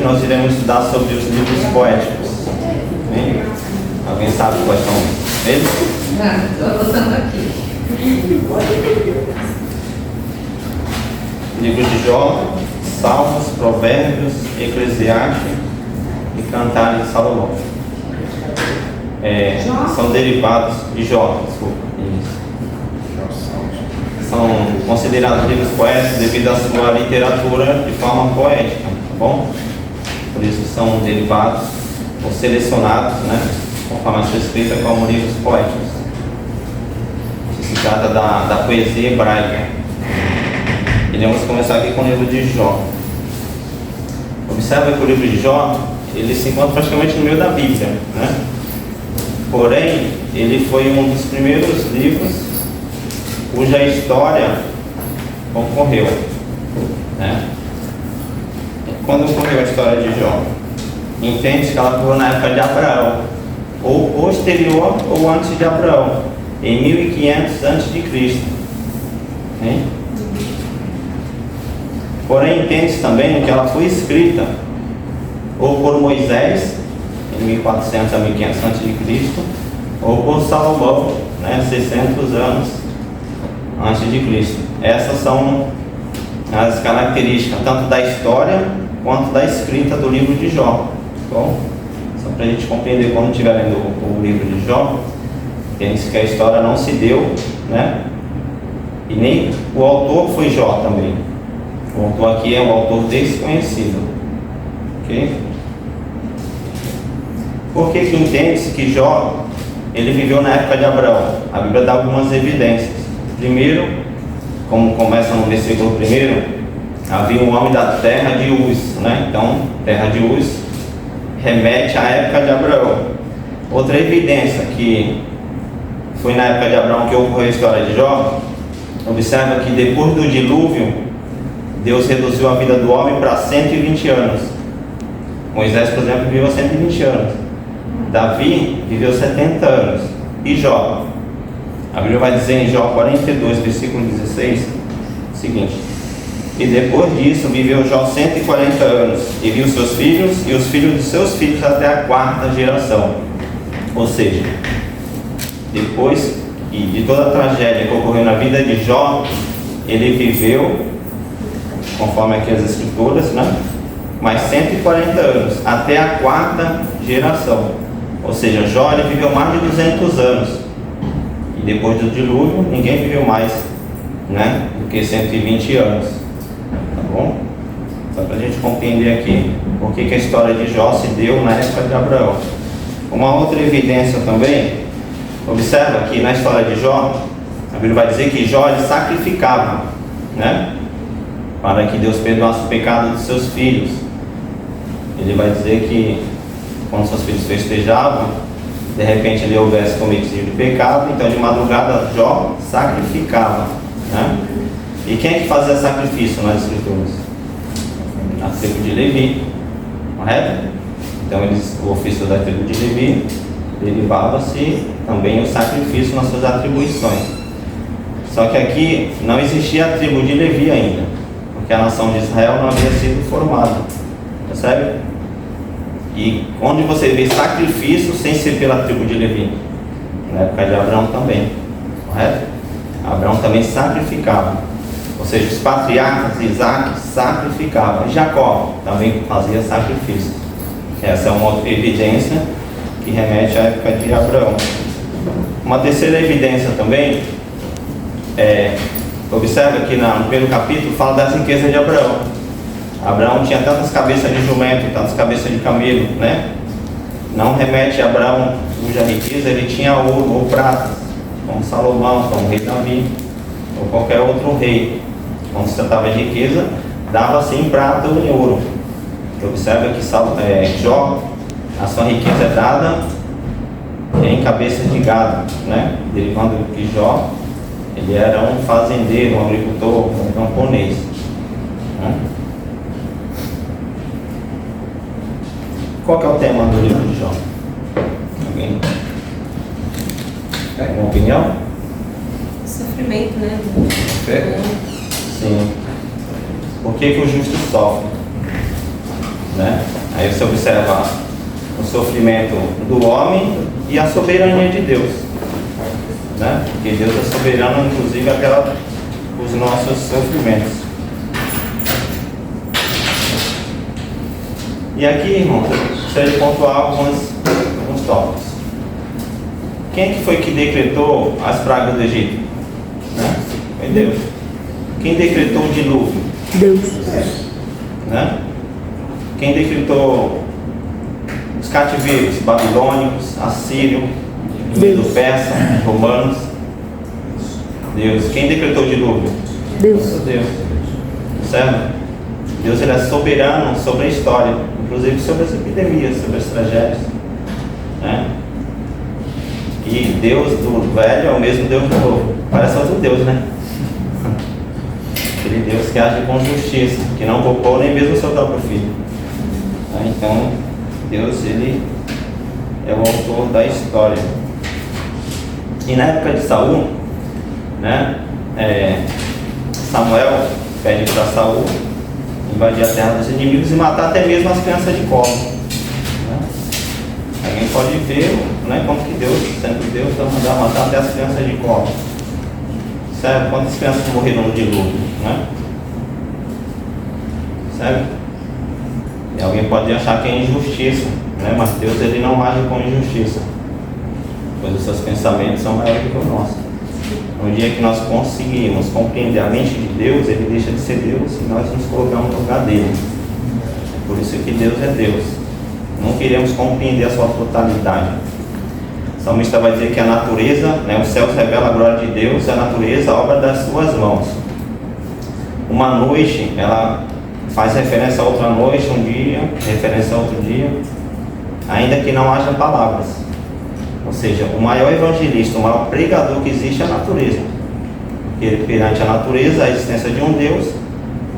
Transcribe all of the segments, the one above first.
hoje nós iremos estudar sobre os livros poéticos. Bem? Alguém sabe quais são eles? Estou anotando aqui. Livros de Jó, Salmos, Provérbios, Eclesiastes e Cantares de Salomão. São derivados de Jó, desculpa. Isso. São considerados livros poéticos devido à sua literatura de forma poética, tá bom? Por isso são derivados ou selecionados, né, conforme a sua escrita, como livros poéticos. Isso se trata da poesia hebraica. Iremos começar aqui com o livro de Jó. Observa que o livro de Jó, ele se encontra praticamente no meio da Bíblia, né? Porém, ele foi um dos primeiros livros cuja história ocorreu, né? Quando ocorreu a história de Jó? Entende que ela ocorreu na época de Abraão, ou posterior ou antes de Abraão, em 1500 a.C. Hein? Porém, entende também que ela foi escrita ou por Moisés, em 1400 a 1500 a.C., ou por Salomão, né, 600 anos antes de Cristo. Essas são as características tanto da história quanto da escrita do livro de Jó. Bom, só para a gente compreender, quando estiver lendo o livro de Jó, entende que a história não se deu, né? E nem o autor foi Jó também. O autor aqui é um autor desconhecido. Ok? Por que entende-se que Jó ele viveu na época de Abraão? A Bíblia dá algumas evidências. Primeiro, como começa no versículo 1, havia um homem da terra de Uz, né? Então, terra de Uz remete à época de Abraão. Outra evidência que foi na época de Abraão que ocorreu a história de Jó. Observa que depois do dilúvio, Deus reduziu a vida do homem para 120 anos. Moisés, por exemplo, viveu 120 anos. Davi viveu 70 anos. E Jó? A Bíblia vai dizer em Jó 42, versículo 16, o seguinte: e depois disso viveu Jó 140 anos, e viu seus filhos e os filhos de seus filhos até a 4ª geração. Ou seja, depois de toda a tragédia que ocorreu na vida de Jó, ele viveu, conforme aqui as escrituras, né, mais 140 anos, até a 4ª geração. Ou seja, Jó ele viveu mais de 200 anos. E depois do dilúvio, ninguém viveu mais, né, do que 120 anos. Tá bom? Só para a gente compreender aqui por que a história de Jó se deu na época de Abraão. Uma outra evidência também, observa que na história de Jó, a Bíblia vai dizer que Jó ele sacrificava, né, para que Deus perdoasse o pecado dos seus filhos. Ele vai dizer que quando seus filhos festejavam, de repente ele houvesse cometido pecado, então de madrugada Jó sacrificava, né? E quem é que fazia sacrifício nas escrituras? A tribo de Levi, correto? Então o ofício da tribo de Levi derivava-se também o sacrifício nas suas atribuições. Só que aqui não existia a tribo de Levi ainda, porque a nação de Israel não havia sido formada, percebe? E onde você vê sacrifício sem ser pela tribo de Levi? Na época de Abraão também, correto? Abraão também sacrificava, ou seja, os patriarcas de Isaac sacrificavam. E Jacó também fazia sacrifício. Essa é uma outra evidência que remete à época de Abraão. Uma terceira evidência também observa que no primeiro capítulo fala das riquezas de Abraão. Abraão tinha tantas cabeças de jumento, tantas cabeças de camelo, né? Não remete a Abraão cuja riqueza ele tinha ouro ou prata, como Salomão, como o rei Davi, ou qualquer outro rei. Quando se tratava de riqueza, dava-se em prata ou em ouro. Observa que Jó, a sua riqueza é dada em cabeças de gado, né? Derivando que Jó, ele era um fazendeiro, um agricultor, um camponês, né? Qual que é o tema do livro de Jó? Alguém tem alguma opinião? Sofrimento, né? Sim. Por que o justo sofre? né? Aí você observa o sofrimento do homem e a soberania de Deus, né? Porque Deus é soberano, inclusive, até os nossos sofrimentos. E aqui, irmãos, eu gostaria de pontuar alguns tópicos. Quem que foi que decretou as pragas do Egito? Né? Foi Deus. Quem decretou o dilúvio? Deus. Né? Quem decretou os cativeiros babilônicos, assírio, Deus. persa, romanos? Deus. Quem decretou o dilúvio? Deus. Deus. Certo? Deus, ele é soberano sobre a história, inclusive sobre as epidemias, sobre as tragédias, né? E Deus do velho é o mesmo Deus do novo. Parece outro Deus, né? Aquele Deus que age com justiça, que não poupou nem mesmo o seu próprio filho. Então, Deus, ele é o autor da história. E na época de Saul, né, Samuel pede para Saul invadir a terra dos inimigos e matar até mesmo as crianças de colo. Né? Alguém pode ver, né, como que Deus, sendo Deus, vai mandar matar até as crianças de colo. Certo? Quantas crianças morreram no dilúvio? Né? Certo? E alguém pode achar que é injustiça, né? Mas Deus, ele não age com injustiça, pois os seus pensamentos são maiores do que o nosso. No dia que nós conseguimos compreender a mente de Deus, ele deixa de ser Deus e nós nos colocamos no lugar dele. Por isso que Deus é Deus. Não queremos compreender a sua totalidade. O salmista vai dizer que a natureza, né, os céus revelam a glória de Deus, a natureza, a obra das suas mãos. Uma noite, ela faz referência a outra noite, um dia, referência a outro dia, ainda que não haja palavras. Ou seja, o maior evangelista, o maior pregador que existe é a natureza. Porque perante a natureza, a existência de um Deus,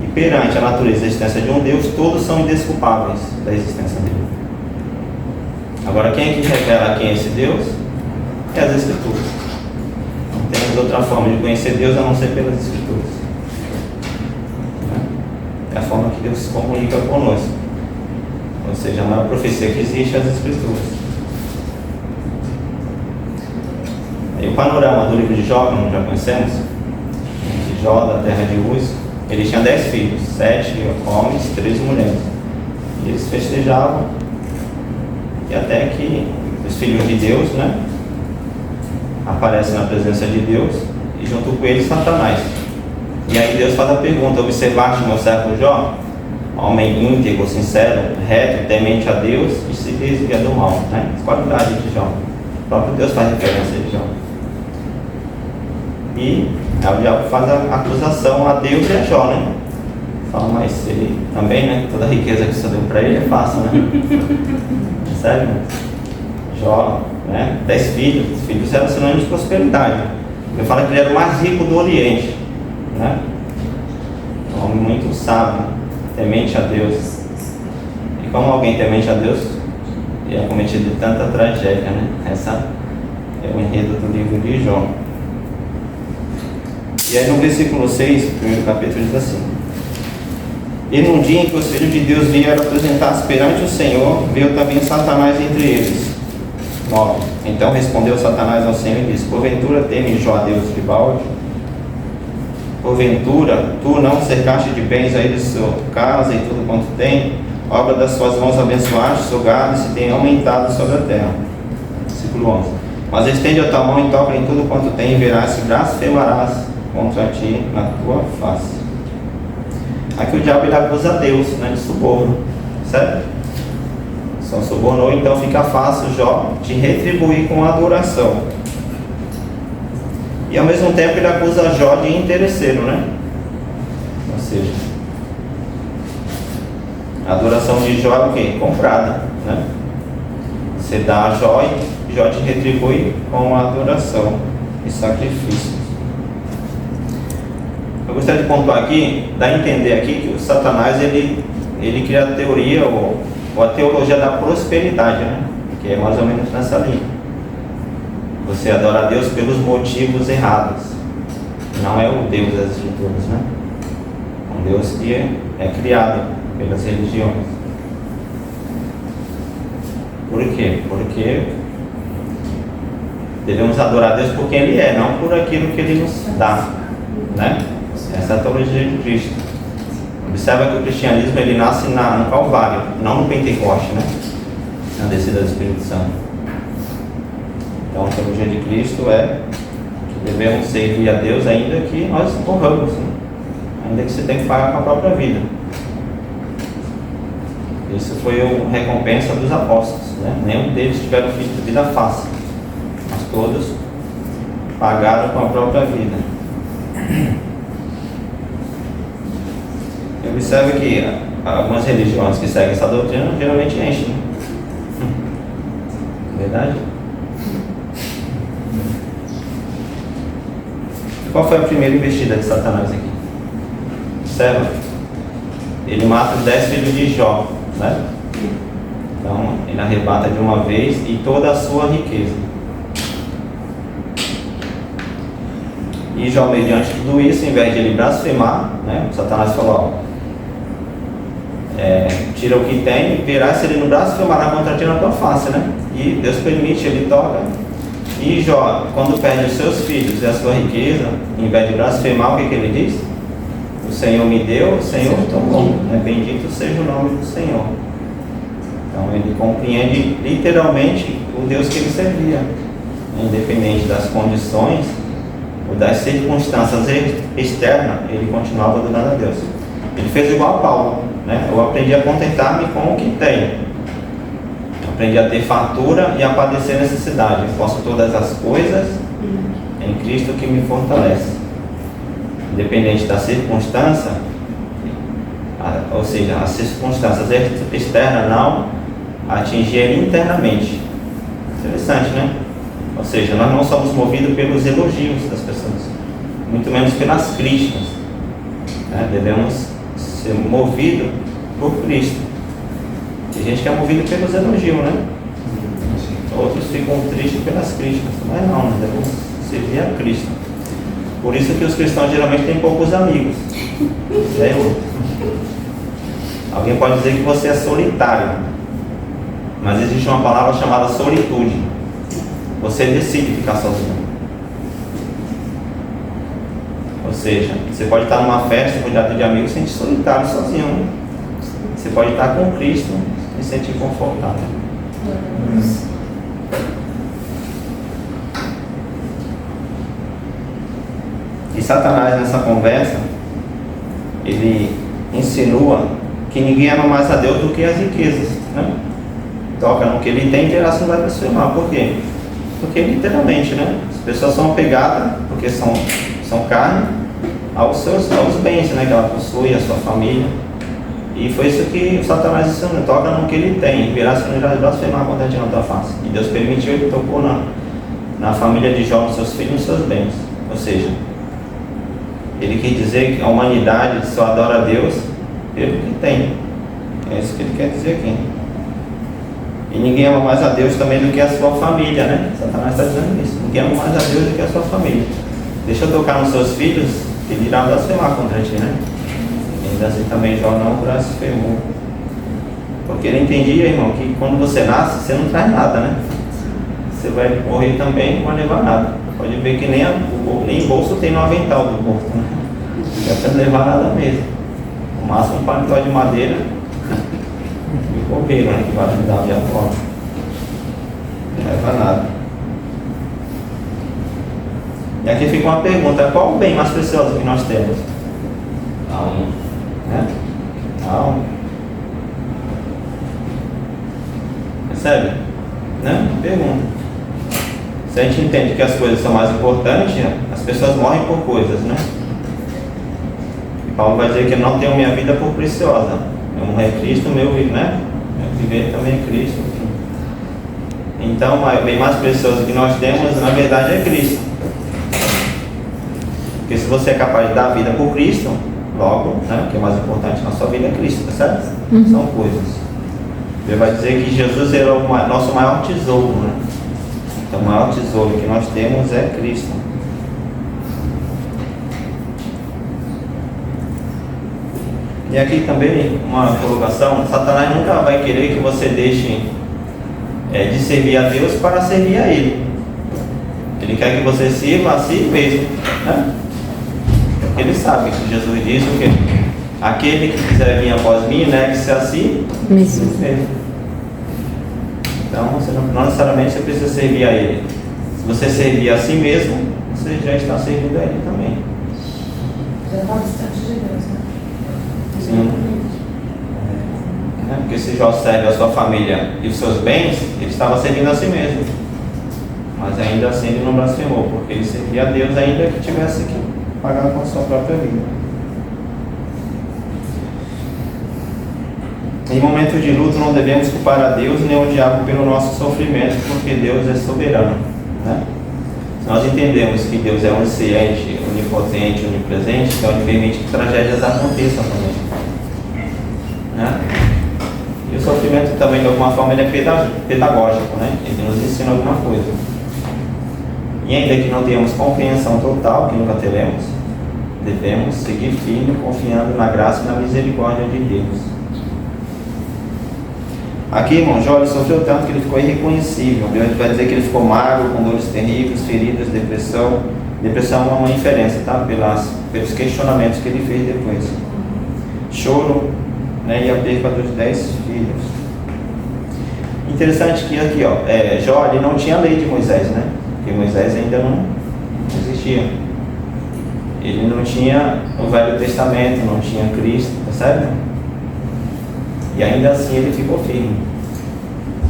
e perante a natureza, a existência de um Deus, todos são indesculpáveis da existência dele. Agora, quem é que revela quem é esse Deus? É as Escrituras. Não temos outra forma de conhecer Deus a não ser pelas Escrituras. É a forma que Deus se comunica conosco. Ou seja, a maior profecia que existe é as Escrituras. E o panorama do livro de Jó, como já conhecemos, de Jó, da terra de Uz, ele tinha 10 filhos, 7 homens, 3 mulheres. E eles festejavam, e até que os filhos de Deus, né, aparecem na presença de Deus, e junto com eles Satanás. E aí Deus faz a pergunta: observaste meu servo Jó? Homem íntegro, sincero, reto, temente a Deus e se desvia do mal, né? As qualidades de Jó. O próprio Deus faz referência de Jó. E aí o diabo faz a acusação a Deus e a Jó, né? Fala, mas ele também, né? Toda a riqueza que o Senhor deu para ele é fácil, né? Sério? Jó, né? 10 filhos. Os filhos eram sinônimo de prosperidade. Eu falo que ele era o mais rico do Oriente, né? Um homem muito sábio, temente a Deus. E como alguém temente a Deus, e é cometido tanta tragédia, né? Essa é o enredo do livro de Jó. E aí no versículo 6, primeiro capítulo, diz assim: e num dia em que os filhos de Deus vieram apresentar-se perante o Senhor, veio também Satanás entre eles. 9. Então respondeu Satanás ao Senhor e disse: porventura teme Jó a Deus de balde? Porventura tu não cercaste de bens aí de sua casa e tudo quanto tem, obra das suas mãos abençoaste, seu gado se tem aumentado sobre a terra. Versículo 11. Mas estende a tua mão e toca em tudo quanto tem, e verás se blasfemarás contra ti na tua face. Aqui o diabo ele acusa a Deus, né, de suborno, certo? Só subornou, então fica fácil Jó de retribuir com adoração. E ao mesmo tempo ele acusa Jó de interesseiro, né? Ou seja, a adoração de Jó é o quê? Comprada, né? Você dá a Jó e Jó te retribui com adoração e sacrifício. Eu gostaria de pontuar aqui, dar a entender aqui que o Satanás ele cria a teoria ou a teologia da prosperidade, né? Que é mais ou menos nessa linha. Você adora a Deus pelos motivos errados. Não é o Deus das Escrituras, né? Um Deus que é criado pelas religiões. Por quê? Porque devemos adorar a Deus por quem Ele é, não por aquilo que Ele nos dá, né? Essa é a teologia de Cristo. Observa que o cristianismo ele nasce no Calvário, não no Pentecoste, né? Na descida do Espírito Santo. Então a teologia de Cristo é que devemos servir a Deus ainda que nós morramos, né? Ainda que você tenha que pagar com a própria vida. Isso foi a recompensa dos apóstolos, né? Nenhum deles tiveram vida fácil, mas todos pagaram com a própria vida. Observe que algumas religiões que seguem essa doutrina geralmente enchem, né? Verdade? Qual foi a primeira investida de Satanás aqui? Observa. Ele mata os 10 filhos de Jó, né? Então ele arrebata de uma vez e toda a sua riqueza. E Jó, mediante tudo isso, em vez de ele blasfemar, né? Satanás falou: tira o que tem e verás se ele não blasfemará contra ti na tua face, né? E Deus permite, ele toca. E Jó, quando perde os seus filhos e a sua riqueza, em vez de blasfemar, o que ele diz? O Senhor me deu, o Senhor tomou. Bendito seja o nome do Senhor. Então ele compreende literalmente o Deus que ele servia, independente das condições ou das circunstâncias externas, ele continuava adorando a Deus. Ele fez igual a Paulo, né? Eu aprendi a contentar-me com o que tenho. Aprendi a ter fartura e a padecer necessidade. Eu posso todas as coisas em Cristo que me fortalece. Independente da circunstância, ou seja, as circunstâncias externas não atingirem internamente. Interessante, né? Ou seja, nós não somos movidos pelos elogios das pessoas, muito menos pelas críticas, né? Devemos ser movidos por Cristo. Tem gente que é movido pelos elogios, né? Outros ficam tristes pelas críticas, mas não, nós devemos servir a Cristo. Por isso que os cristãos geralmente têm poucos amigos. Alguém pode dizer que você é solitário, mas existe uma palavra chamada solitude. Você decide ficar sozinho. Ou seja, você pode estar numa festa, rodeado de amigos, se sentir solitário, sozinho, né? Você pode estar com Cristo e se sentir confortável. E Satanás, nessa conversa, ele insinua que ninguém ama mais a Deus do que as riquezas, né? Toca no que ele tem e terá se vai blasfemar. Por quê? Porque literalmente, né? As pessoas são apegadas, porque são carne, aos bens, né? Que ela possui, a sua família. E foi isso que Satanás ensinou: toca no que ele tem, verá se não irá blasfemar contra ti na tua face. E Deus permitiu, ele tocou na família de Jó, nos seus filhos e nos seus bens. Ou seja, ele quer dizer que a humanidade só adora a Deus pelo que tem. É isso que ele quer dizer aqui. E ninguém ama mais a Deus também do que a sua família, né? Satanás está dizendo isso. Ninguém ama mais a Deus do que a sua família. Deixa eu tocar nos seus filhos, que ele irá blasfemar contra ti, né? Ainda assim também Jó não blasfemou. Porque ele entendia, irmão, que quando você nasce, você não traz nada, né? Você vai morrer também, não vai levar nada. Pode ver que nem bolso tem no avental do corpo, né? Não dá para levar nada mesmo. O máximo um paletó de madeira e coqueiro, né? Que vai ajudar a minha forma. Não leva nada. E aqui fica uma pergunta: qual o bem mais precioso que nós temos? A alma, né? A alma. Percebe? Né? Pergunta. Se a gente entende que as coisas são mais importantes, as pessoas morrem por coisas, né? E Paulo vai dizer que eu não tenho minha vida por preciosa. Eu morrer é Cristo, meu viver, né? Meu viver também é Cristo. Enfim. Então, o bem mais precioso que nós temos, na verdade, é Cristo. Porque se você é capaz de dar a vida por Cristo, logo, né? O que é mais importante na sua vida é Cristo, tá certo? São coisas. Ele vai dizer que Jesus é o nosso maior tesouro, né? Então, o maior tesouro que nós temos é Cristo. E aqui também uma colocação: Satanás nunca vai querer que você deixe de servir a Deus para servir a Ele. Ele quer que você sirva a si mesmo, né? Ele sabe que Jesus diz o quê? Aquele que quiser vir após mim, negue-se a si mesmo. Então, não necessariamente você precisa servir a Ele. Se você servir a si mesmo, você já está servindo a Ele também. Já está distante de Deus, né? Sim. Porque se Jó serve a sua família e os seus bens, ele estava servindo a si mesmo. Mas ainda assim ele não blasfemou, porque ele servia a Deus ainda que tivesse que pagar com a sua própria vida. Em momentos de luto não devemos culpar a Deus nem o diabo pelo nosso sofrimento, porque Deus é soberano, né? Se nós entendemos que Deus é onisciente, onipotente, onipresente, então Ele permite que tragédias aconteçam também, né? E o sofrimento também, de alguma forma, ele é pedagógico, né? Ele nos ensina alguma coisa. E ainda que não tenhamos compreensão total, que nunca teremos, devemos seguir firme, confiando na graça e na misericórdia de Deus. Aqui, irmão, Jó, ele sofreu tanto que ele ficou irreconhecível. Deus vai dizer que ele ficou magro, com dores terríveis, feridas, depressão. Depressão é uma inferência, tá? Pelos questionamentos que ele fez depois. Choro, né? E a perda dos 10 filhos. Interessante que aqui, ó, Jó, ele não tinha a lei de Moisés, né? Porque Moisés ainda não existia. Ele não tinha o Velho Testamento, não tinha Cristo, percebe? E ainda assim ele ficou firme.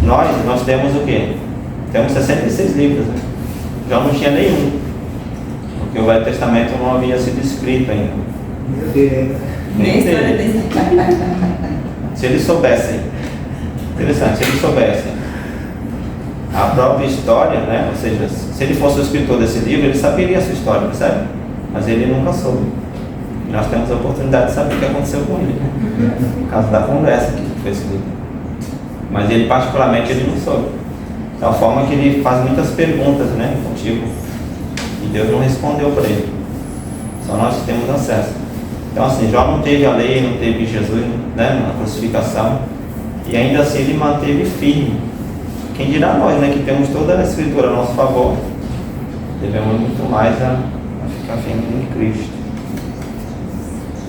Nós temos o quê? Temos 66 livros, né? Já não tinha nenhum, porque o Velho Testamento não havia sido escrito ainda. Nem história desse. Se eles soubessem, interessante, se eles soubessem a própria história, né? Ou seja, se ele fosse o escritor desse livro, ele saberia a sua história, percebe? Mas ele nunca soube. E nós temos a oportunidade de saber o que aconteceu com ele, no caso da conversa que foi escrita. Mas ele particularmente ele não soube. De tal forma que ele faz muitas perguntas, né, contigo, e Deus não respondeu para ele. Só nós que temos acesso. Então assim, Jó não teve a lei, não teve Jesus, né, na crucificação, e ainda assim ele manteve firme. Quem dirá nós, né, que temos toda a Escritura a nosso favor, devemos muito mais a ficar firme em Cristo.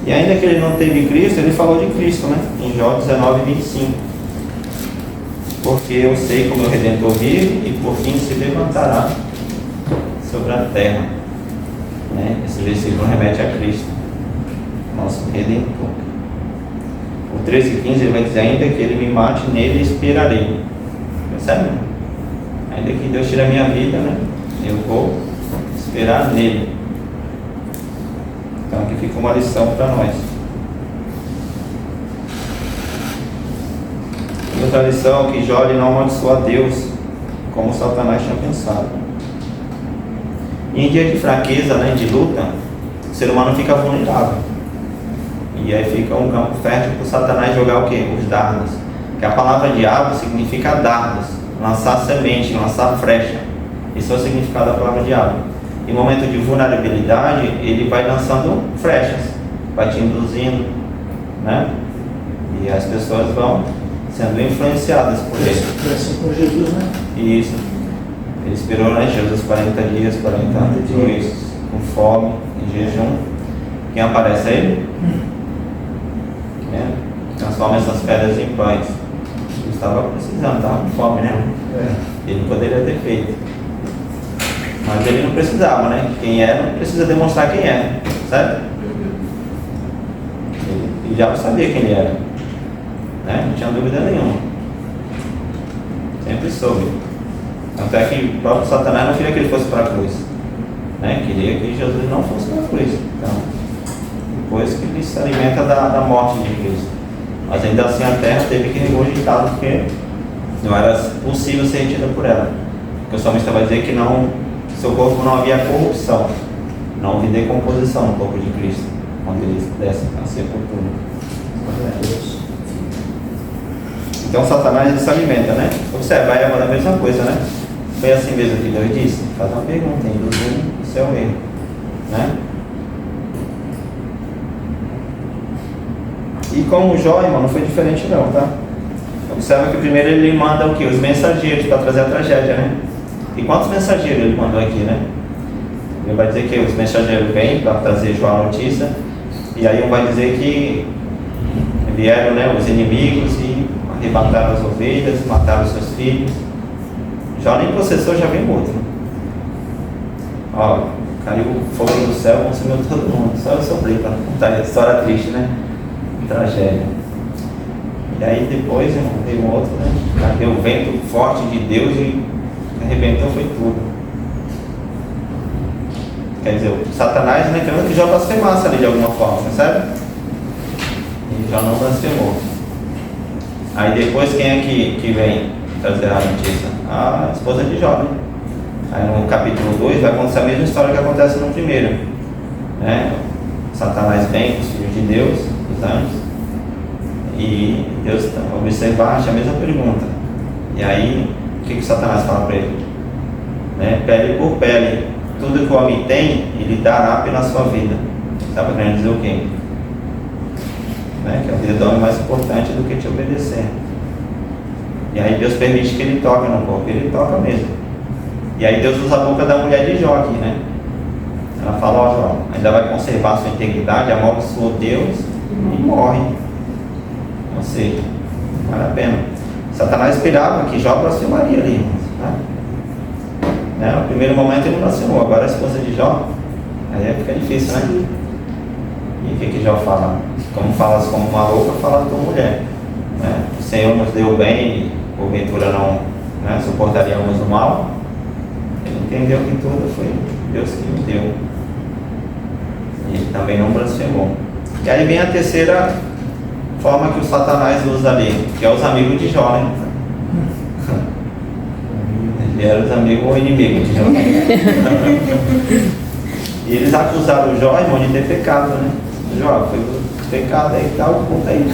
E ainda que ele não teve Cristo, ele falou de Cristo, né? Em Jó 19:25. Porque eu sei como o Redentor vive e por fim se levantará sobre a terra, né? Esse versículo remete a Cristo, nosso Redentor. O 13:15 ele vai dizer: ainda que ele me mate, nele esperarei. Percebe? Ainda que Deus tire a minha vida, né? Eu vou esperar nele. Então aqui fica uma lição para nós. E outra lição é que Jó não amaldiçoou a Deus como Satanás tinha pensado. E em dia de fraqueza, né, de luta, o ser humano fica vulnerável. E aí fica um campo fértil para o Satanás jogar o quê? Os dardos. Que a palavra diabo significa dardos, lançar semente, lançar flecha. Esse é o significado da palavra diabo. Em momento de vulnerabilidade, ele vai lançando flechas, vai te induzindo, né? E as pessoas vão sendo influenciadas por ele. Assim com Jesus, né? Isso. Ele esperou, né, Jesus 40 dias, 40 dias, com fome, em jejum. Quem aparece a ele? Transforma essas pedras em pães. Ele estava precisando, estava com fome, né? Ele poderia ter feito. Mas ele não precisava, né? Quem é não precisa demonstrar quem é, certo? Ele já sabia quem ele era, né? Não tinha dúvida nenhuma. Sempre soube. Tanto é que o próprio Satanás não queria que ele fosse para a cruz, né? Queria que Jesus não fosse para a cruz. Então, depois que ele se alimenta da morte de Cristo. Mas ainda assim a terra teve que regurgitá-lo, porque não era possível ser retida por ela. Porque o salmista vai dizer que não, seu corpo não havia corrupção, não houve decomposição no corpo de Cristo, quando ele desce a sepultura. Então Satanás ele se alimenta, né? Observa, a Eva da mesma coisa, né? Foi assim mesmo que Deus disse? Faz uma pergunta, induzindo o seu erro, né? E como Jó, irmão, não foi diferente não, tá? Observa que primeiro ele manda o quê? Os mensageiros para trazer a tragédia, né? E quantos mensageiros ele mandou aqui, né? Ele vai dizer que os mensageiros vêm para trazer Jó a notícia, e aí um vai dizer que vieram, né, os inimigos e arrebataram as ovelhas, mataram os seus filhos. Jó nem processou, já vem morto. Ó, caiu fogo do céu, consumiu todo mundo. Só eu sofri para contar a história triste, né? Tragédia. E aí depois, irmão, veio um outro, né? Deu um vento forte de Deus e arrebentou, foi tudo. Quer dizer, o Satanás, né, querendo que Jó blasfemasse ali de alguma forma, percebe? E Jó não blasfemou. Aí depois quem é que vem trazer a notícia? A esposa de Jó, né? Aí no capítulo 2 vai acontecer a mesma história que acontece no primeiro, né? Satanás vem com os filhos de Deus, os anjos, e Deus observar, acha a mesma pergunta. E aí, o que Satanás fala para ele? Né? Pele por pele, tudo que o homem tem, ele dará pela sua vida. Estava querendo dizer o quê? Né? Que a vida do homem é mais importante do que te obedecer. E aí Deus permite que ele toque no corpo, ele toca mesmo. E aí Deus usa a boca da mulher de Jó aqui, né? Ela fala, ó Jó, ainda vai conservar a sua integridade, amaldiçoou Deus e morre. Ou seja, vale a pena. Satanás esperava que Jó blasfemaria ali, né? No primeiro momento ele blasfemou, agora a esposa de Jó, aí fica difícil, né? E o que Jó fala? Como falas como uma louca, fala tua mulher, né? O Senhor nos deu o bem e porventura não, né, suportaríamos o mal. Ele entendeu que tudo foi Deus que nos deu. E ele também não blasfemou. E aí vem a terceira forma que o Satanás usa ali, que é os amigos de Jó, né? Ele era os amigos ou inimigos de Jó. E eles acusaram o Jó, irmão, de ter pecado, né? Jó, foi pecado aí, tá o ponto aí.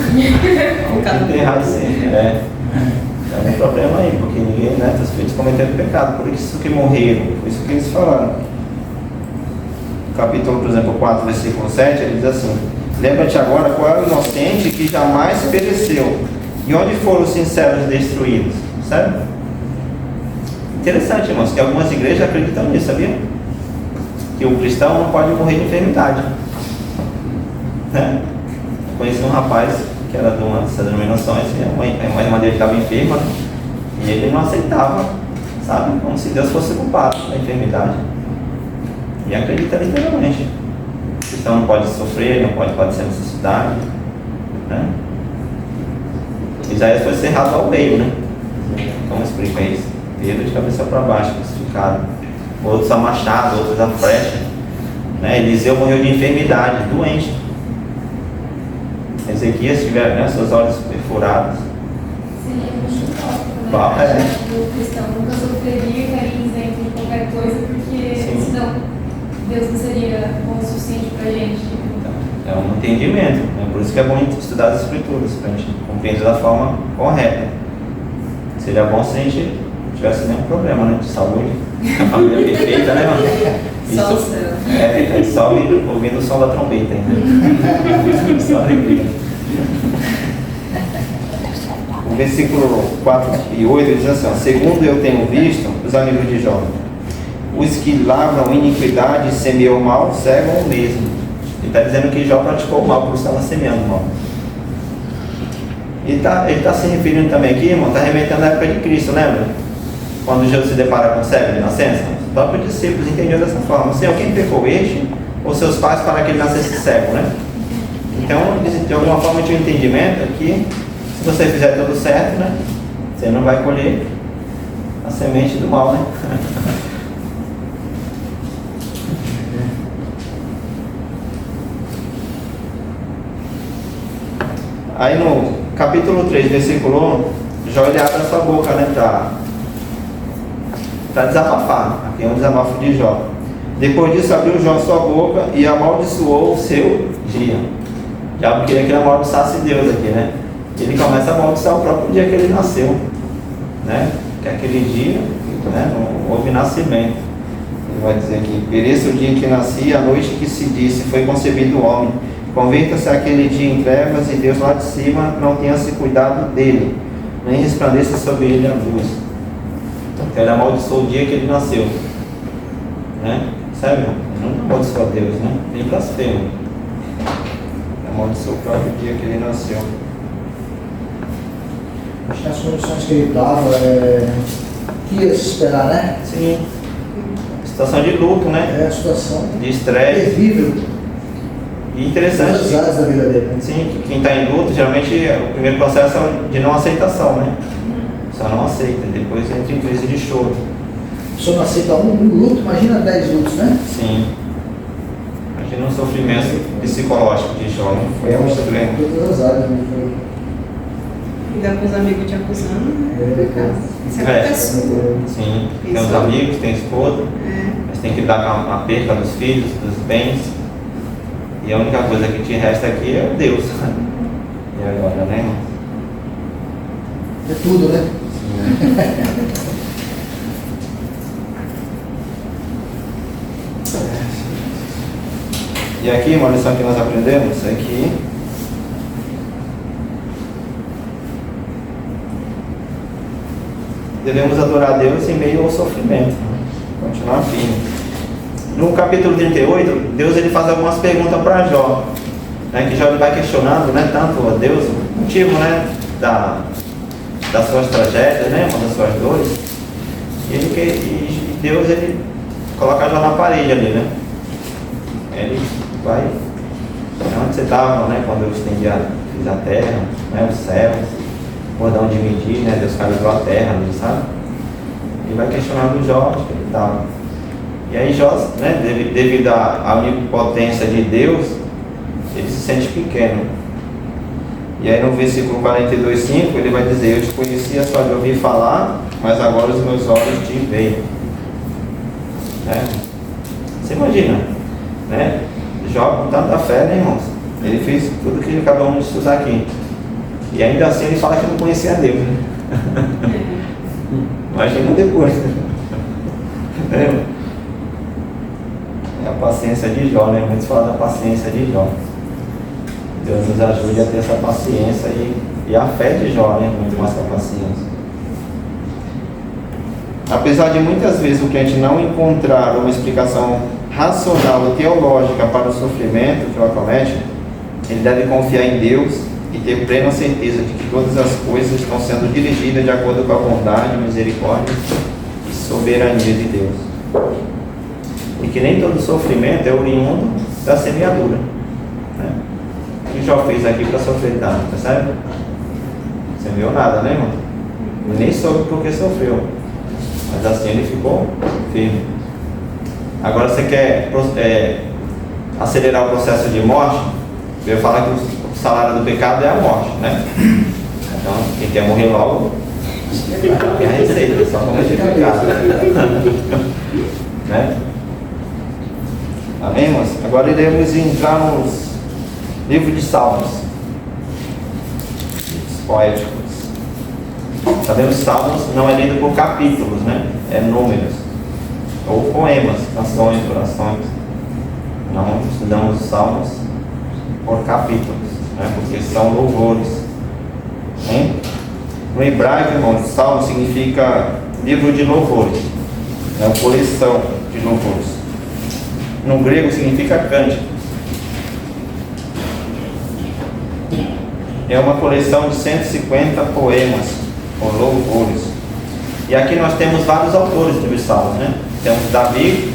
Não tem errado sempre, né? É um problema aí, porque ninguém, né, os filhos cometeram pecado, por isso que morreram, por isso que eles falaram. No capítulo, por exemplo, 4, versículo 7, ele diz assim: lembra-te agora qual é o inocente que jamais pereceu, e onde foram os sinceros destruídos, certo? Interessante, irmãos, que algumas igrejas acreditam nisso, sabia? Que o cristão não pode morrer de enfermidade, né? Eu conheci um rapaz que era de uma dessas denominações, e a irmã dele estava enferma, e ele não aceitava, sabe? Como se Deus fosse culpado da enfermidade. E acredita literalmente. O cristão não pode sofrer, não pode padecer necessidade, né? Isaías foi cerrado ao meio, né? Como explica isso? Pedro de cabeça para baixo, crucificado. Outros a machado, outros a flecha, né? Eliseu morreu de enfermidade, doente. Ezequias tiver, né, seus olhos perfurados. Seria muito tópico, né? O cristão nunca sofreria, estaria isento de qualquer coisa, porque senão Deus não seria bom o suficiente para a gente. Então, é um entendimento, né? Por isso que é bom estudar as escrituras, para a gente compreender da forma correta. Seria bom se a gente não tivesse nenhum problema, né, de saúde, a família perfeita, né, mano? Só o céu. É só ouvindo o som da trombeta ainda. Só alegria. O versículo 4 e 8 diz assim: segundo eu tenho visto, os amigos de Jó, os que lavram iniquidade e semeiam o mal, cegam o mesmo. Ele está dizendo que Jó praticou o mal, por isso estava semeando o mal. Ele está se referindo também aqui, irmão, está remetendo à época de Cristo, lembra? Quando Jesus se depara com o cego de nascença, os próprios discípulos entendiam dessa forma: Senhor, quem pecou, este ou seus pais, para que ele nascesse cego, né? Então, de alguma forma, tinha um entendimento que se você fizer tudo certo, né, você não vai colher a semente do mal, né? Aí no capítulo 3, versículo 1, Jó ele abre a sua boca, né, para desabafar. Aqui é um desabafo de Jó. Depois disso abriu Jó sua boca e amaldiçoou o seu dia. Já queria que ele amaldiçasse Deus aqui, né? Ele começa a amaldiçoar o próprio dia que ele nasceu, né? Que aquele dia, né, não houve nascimento. Ele vai dizer aqui: pereça o dia em que nasci, a noite que se disse foi concebido o homem. Converta-se aquele dia em trevas e Deus lá de cima não tenha se cuidado dele. nem resplandeça sobre ele a luz. Então ele amaldiçoou o dia que ele nasceu, né? Sabe? Ele não amaldiçoou a Deus, né? Ele blasfema. Ele amaldiçoou o próprio dia que ele nasceu. Acho que nas condições que ele estava, que ia se esperar, né? Sim. Situação de luto, né? É a situação De estresse. terrível. E interessante. Todas as áreas da vida dele. Sim, que quem está em luto, geralmente o primeiro processo é de não aceitação, né? Só não aceita, depois entra em crise de choro. A pessoa não aceita um luto, imagina 10 lutos, né? Sim. Imagina um sofrimento psicológico de Jó, né? Foi um extremo. Todas as áreas, né? Ainda com os amigos te acusando, né? Pecado. Isso É. acontece. Sim, tem os amigos, tem a esposa, mas tem que lidar com a perda dos filhos, dos bens. E a única coisa que te resta aqui é o Deus. E agora, né, irmão? É tudo, né? E aqui, uma lição que nós aprendemos é que devemos adorar a Deus em meio ao sofrimento, continuar firme. No capítulo 38, Deus ele faz algumas perguntas para Jó, né, que Jó ele vai questionando, né, tanto a Deus, o motivo, né, das suas tragédias, né, uma das suas dores, e Deus ele coloca Jó na parede ali, né? Ele vai, onde você estava, né, quando eu fiz a terra, né, os céus, cordão de medir, né, Deus calibrou a terra, não sabe? Ele vai questionando Jó, onde ele estava. E aí Jó, né, devido à onipotência de Deus, ele se sente pequeno. E aí no versículo 42:5 ele vai dizer: eu te conhecia só de ouvir falar, mas agora os meus olhos te veem. Né? Você imagina, né? Jó com tanta fé, né, irmãos? Ele fez tudo que acabamos de estudar aqui. E ainda assim ele fala que não conhecia Deus, né? Imagina depois. É a paciência de Jó, né? Muitos falam da paciência de Jó. Deus nos ajude a ter essa paciência e a fé de Jó, né? Muito mais que a paciência. Apesar de muitas vezes o crente não encontrar uma explicação racional e teológica para o sofrimento que o acomete, ele deve confiar em Deus e ter plena certeza de que todas as coisas estão sendo dirigidas de acordo com a bondade, misericórdia e soberania de Deus. E que nem todo sofrimento é oriundo da semeadura, né? O que Jó fez aqui para sofrer tanto, percebe? Você viu nada, né, irmão? Ele nem soube porque sofreu, mas assim ele ficou firme. Agora você quer acelerar o processo de morte? Eu ia falar que o salário do pecado é a morte, né? Então, quem quer morrer logo, é a receita, só cometer pecado. Né? Amém, irmãos? Agora iremos entrar nos livros de Salmos, poéticos. Sabemos que Salmos não é lido por capítulos, né? É números, ou poemas, canções, orações. Não estudamos os Salmos por capítulos, né? Porque são louvores. Hein? No hebraico, irmãos, Salmo significa livro de louvores, é uma coleção de louvores. No grego significa cântico. É uma coleção de 150 poemas ou louvores. E aqui nós temos vários autores dos salmos, né? Temos Davi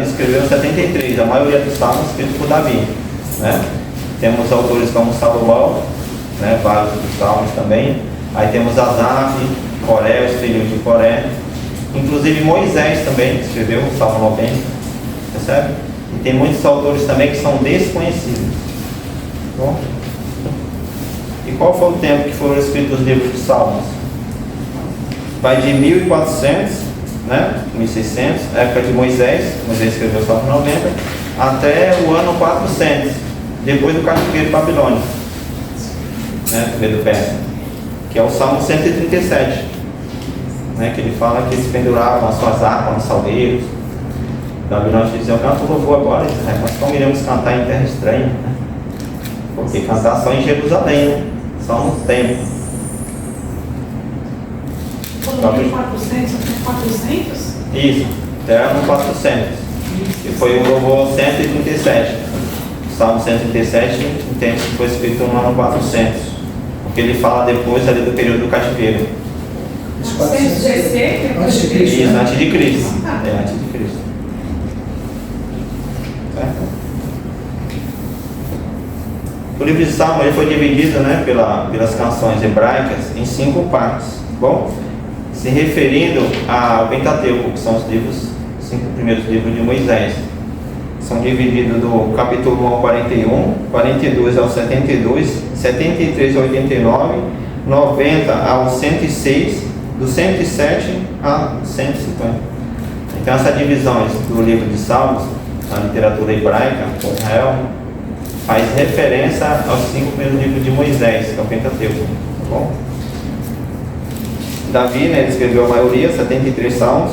escreveu 73, a maioria dos salmos escritos por Davi, né? Temos autores como Salomão, né? Vários dos salmos também. Aí temos Asaf, Coré, os filhos de Coré. Inclusive Moisés também escreveu o Salmo 90, percebe? E tem muitos autores também que são desconhecidos. Bom, e qual foi o tempo que foram escritos os livros de Salmos? Vai de 1400, né, 1600, época de Moisés escreveu o Salmo 90, até o ano 400, depois do cativeiro babilônico, né, do Persa, que é o Salmo 137, né, que ele fala que eles penduravam as suas harpas nos salgueiros. Babilônia dizia: eu canto louvor agora, mas como iremos cantar em terra estranha? Né? Porque cantar só em Jerusalém, né? Só no templo. sobre 400, até 400? Isso, até no 400. Que foi o louvor 137. O Salmo 137 entende que foi escrito no ano 400. Porque ele fala depois ali do período do cativeiro. Os 400 antes de Cristo. Isso, Né? antes de Cristo. É, antes de Cristo. Certo? O livro de Salmo ele foi dividido, né, pelas canções hebraicas em 5 partes. Bom, se referindo ao Pentateuco, que são os 5 primeiros livros de Moisés. São divididos do capítulo 1 ao 41, 42 ao 72, 73 ao 89, 90 ao 106, do 107 a 150. Então essas divisões do livro de Salmos, na literatura hebraica, com Israel, faz referência aos 5 primeiros livros de Moisés, que é o Pentateuco. Tá bom? Davi, né, ele escreveu a maioria, 73 salmos.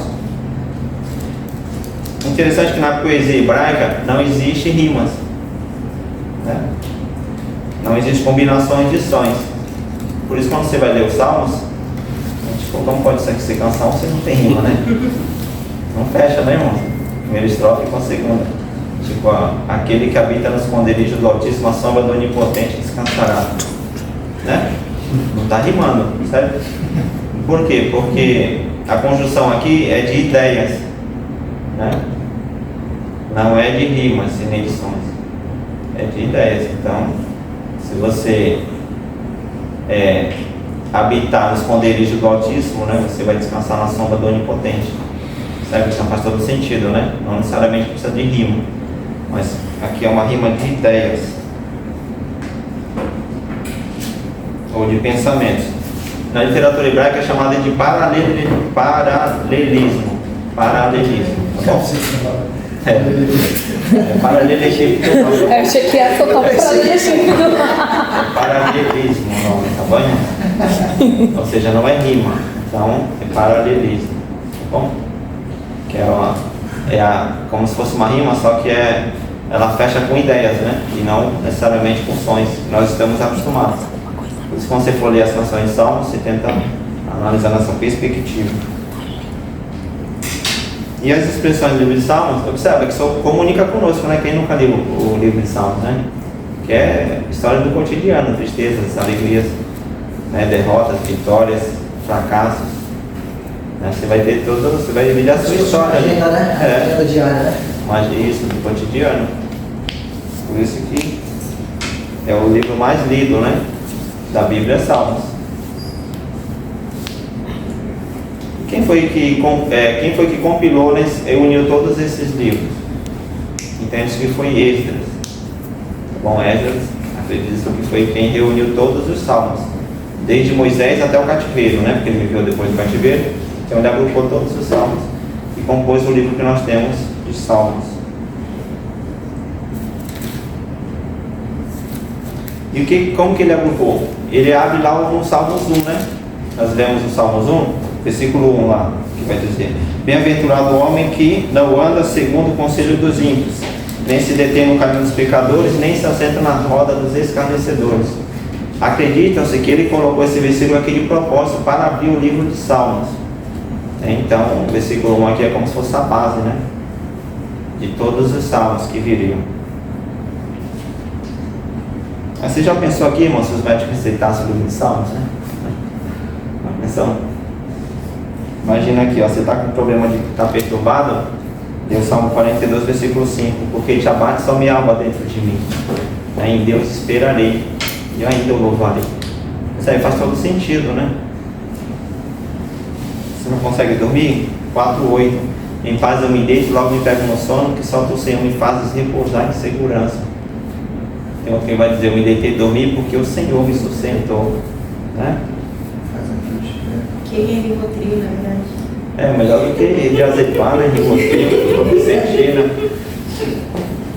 Interessante que na poesia hebraica não existe rimas, né? Não existe combinações de sons. Por isso, quando você vai ler os salmos, tipo, como pode ser que você canção se não tem rima, né? Não fecha, né, irmão? Primeira estrofe com a segunda. Tipo, aquele que habita no esconderijo do Altíssimo, a sombra do Onipotente descansará. Né? Não está rimando, certo? Por quê? Porque a conjunção aqui é de ideias, né? Não é de rimas e nem de sons. É de ideias. Então, se você habitar no esconderijo do Altíssimo, né, você vai descansar na sombra do Onipotente. Certo? Então faz todo sentido, né? Não necessariamente precisa de rima. Mas aqui é uma rima de ideias ou de pensamentos. Na literatura hebraica é chamada de paralelismo. Paralelismo, tá bom? Paralelismo. Eu achei que ia tocar o paralelismo. Paralelismo o nome, tá bom? Ou seja, não é rima. Então é paralelismo, tá bom? Que como se fosse uma rima, só que ela fecha com ideias, né? E não necessariamente com sons. Nós estamos acostumados. Por isso, quando você for ler as canções de Salmos, você tenta analisar nessa perspectiva. E as expressões do livro de Salmos, observa que só comunica conosco, né? Quem nunca leu o livro de Salmos, né? Que é história do cotidiano, tristezas, alegrias, né? Derrotas, vitórias, fracassos. Você vai ter você vai dividir a sua história. Agenda, né? Agenda diária, né? Mas isso, do cotidiano. Por isso que é o livro mais lido, né? Da Bíblia, Salmos. Quem foi que compilou, né, e uniu todos esses livros? Entende que foi Esdras. Bom, Esdras, acredito que foi quem reuniu todos os salmos, desde Moisés até o cativeiro, né? Porque ele viveu depois do cativeiro. Então ele agrupou todos os salmos e compôs o livro que nós temos de Salmos. E como que ele agrupou? Ele abre lá no Salmos 1, né? Nós lemos o Salmos 1, versículo 1 lá, que vai dizer: Bem-aventurado o homem que não anda segundo o conselho dos ímpios, nem se detém no caminho dos pecadores, nem se assenta na roda dos escarnecedores. Acreditam-se que ele colocou esse versículo aqui de propósito para abrir o livro de Salmos. Então, o versículo 1 aqui é como se fosse a base, né? De todos os salmos que viriam. Mas você já pensou aqui, irmão, se os médicos receitassem o livro de Salmos, né? Atenção. Imagina aqui, ó, você está com problema de estar perturbado, tem o Salmo 42, versículo 5: Porque te abate só minha alma dentro de mim, em Deus esperarei, e ainda o louvarei. Isso aí faz todo sentido, né? Você não consegue dormir? 4:8: Em paz eu me deito, logo me pego no sono, que só tu, Senhor, me fazes repousar em segurança. Tem outro que vai dizer: eu me deitei dormir porque o Senhor me sustentou, né? Que é Rivotril, na verdade. É melhor do que diazepam, né? Rivotril, fluoxetina,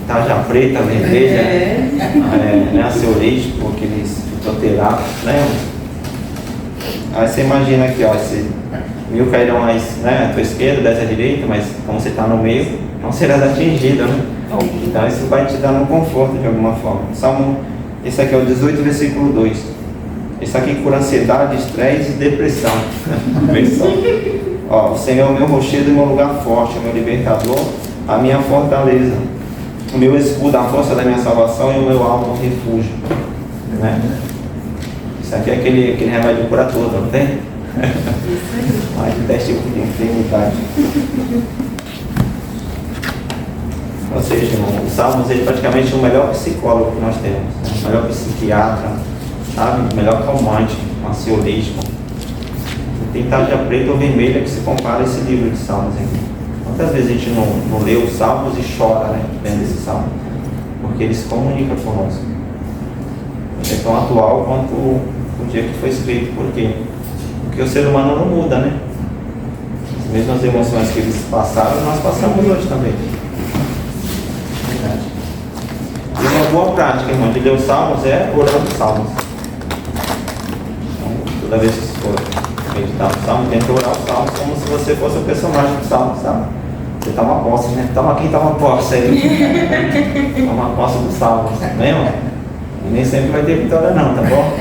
tarja preta, vermelha, né? Ansiolítico, aqueles fitoterápicos, né? Aí você imagina aqui, ó, esse 1000 cairão à tua esquerda, 10 à direita, mas como você está no meio, não serás atingido, né? Então isso vai te dar um conforto de alguma forma. Salmo, esse aqui é o 18, versículo 2. Isso aqui cura ansiedade, estresse e depressão. Vê só. Ó, o Senhor é o meu rochedo e meu lugar forte, o meu libertador, a minha fortaleza, o meu escudo, a força da minha salvação e o meu alto refúgio. Né? Isso aqui é aquele remédio que cura tudo, não tem? Mais de 10 tipos de enfermidade. Ou seja, o Salmos é praticamente o melhor psicólogo que nós temos, né? O melhor psiquiatra, sabe? O melhor calmante, ansiolítico. Tem tarja preta ou vermelha que se compara a esse livro de Salmos aqui. Quantas vezes a gente não lê os Salmos e chora, né? Lendo esse Salmo? Porque ele se comunica conosco. Ele é tão atual quanto o dia que foi escrito. Por quê? Porque o ser humano não muda, né? As mesmas emoções que eles passaram, nós passamos hoje também. E uma boa prática, irmão, de ler os Salmos é orando os Salmos. Então, toda vez que você for meditar no Salmo, tenta orar os Salmos como se você fosse o personagem do Salmo, sabe? Você toma posse, né? Quem toma posse aí? Toma posse do Salmo, né, irmão? E nem sempre vai ter vitória não, tá bom?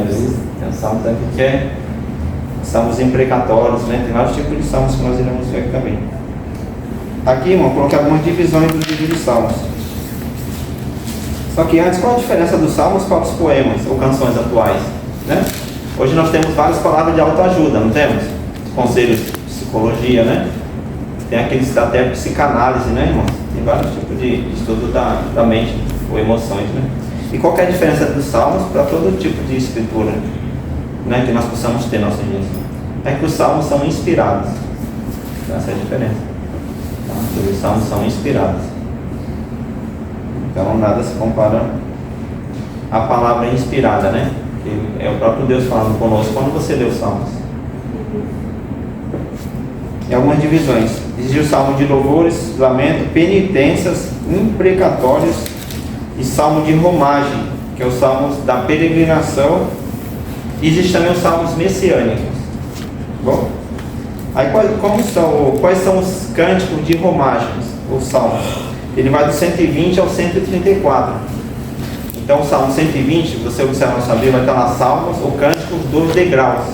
Às vezes tem um Salmos aqui que é Salmos imprecatórios, né? Tem vários tipos de Salmos que nós iremos ver aqui também. Aqui, irmão, coloquei algumas divisões dos livros de Salmos. Só que antes, qual a diferença dos Salmos para os poemas ou canções atuais? Né? Hoje nós temos várias palavras de autoajuda, não temos? Conselhos de psicologia, né? Tem aqueles até psicanálise, né, irmão? Tem vários tipos de estudo da mente ou emoções, né? E qual que é a diferença dos Salmos para todo tipo de escritura, né, que nós possamos ter nossos dias? É que os Salmos são inspirados. Essa é a diferença. Os Salmos são inspirados. Então nada se compara à palavra inspirada, né? Que é o próprio Deus falando conosco quando você lê os Salmos. E algumas divisões. Existe o Salmo de louvores, lamento, penitências, imprecatórios e Salmo de romagem, que é o Salmo da peregrinação. E existe também os Salmos messiânicos. Bom? Aí quais são os cânticos de romagens, os Salmos? Ele vai do 120 ao 134. Então o Salmo 120, se você observar na sua Bíblia, vai estar lá Salmos ou Cânticos dos Degraus,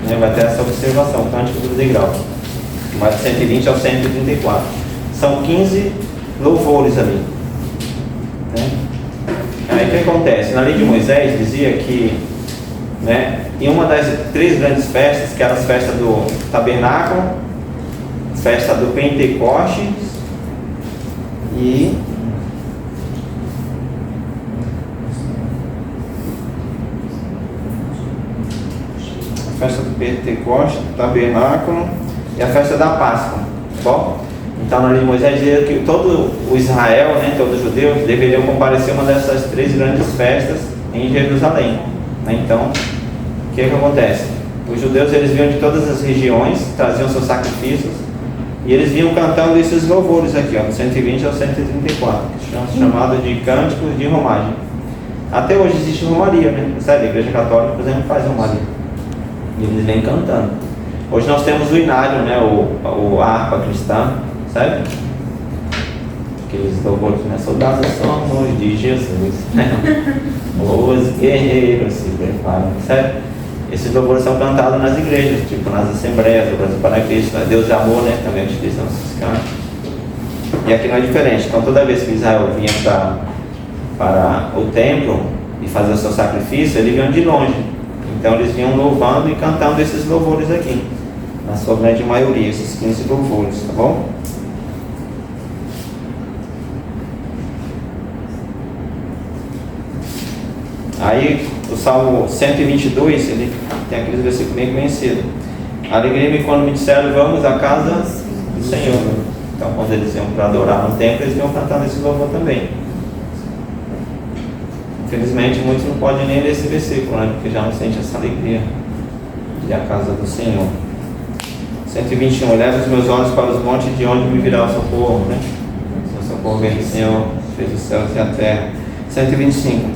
né? Vai ter essa observação, Cânticos dos Degraus. Vai do 120 ao 134. São 15 louvores ali, né? Aí o que acontece? Na lei de Moisés dizia que, né, em uma das 3 grandes festas, que eram as festas do tabernáculo, festa do Pentecostes e a festa do Pentecostes, do tabernáculo e a festa da Páscoa, tá bom? Então na lei de Moisés dizia que todo o Israel, né, todos os judeus deveriam comparecer a uma dessas 3 grandes festas em Jerusalém, né? Então o que acontece? Os judeus, eles vinham de todas as regiões, traziam seus sacrifícios e eles vinham cantando esses louvores aqui, ó, do 120 ao 134, chamado de cânticos de romagem. Até hoje existe romaria, né? Sabe? A Igreja Católica, por exemplo, faz romaria e eles vêm cantando. Hoje nós temos o inário, né? A harpa cristã, sabe? Aqueles louvores, né? Soldados somos de Jesus, né? Os guerreiros se preparam, certo? Esses louvores são cantados nas igrejas, tipo nas assembleias, o Brasil para Cristo, né? Deus é amor, né? Também utilizam esses cantos. E aqui não é diferente. Então toda vez que Israel vinha para o templo e fazer o seu sacrifício, eles vinham de longe. Então eles vinham louvando e cantando esses louvores aqui, na sua grande maioria, esses 15 louvores, tá bom? Aí o Salmo 122, ele tem aqueles versículos bem conhecidos. Alegrei-me quando me disseram, vamos à casa do Senhor. Então quando eles iam para adorar no templo, eles iam cantando esse louvor também. Infelizmente muitos não podem nem ler esse versículo, né? Porque já não sente essa alegria de ir à casa do Senhor. 121, leva os meus olhos para os montes, de onde me virá o socorro, né? O socorro vem do Senhor, fez os céus e a terra. 125,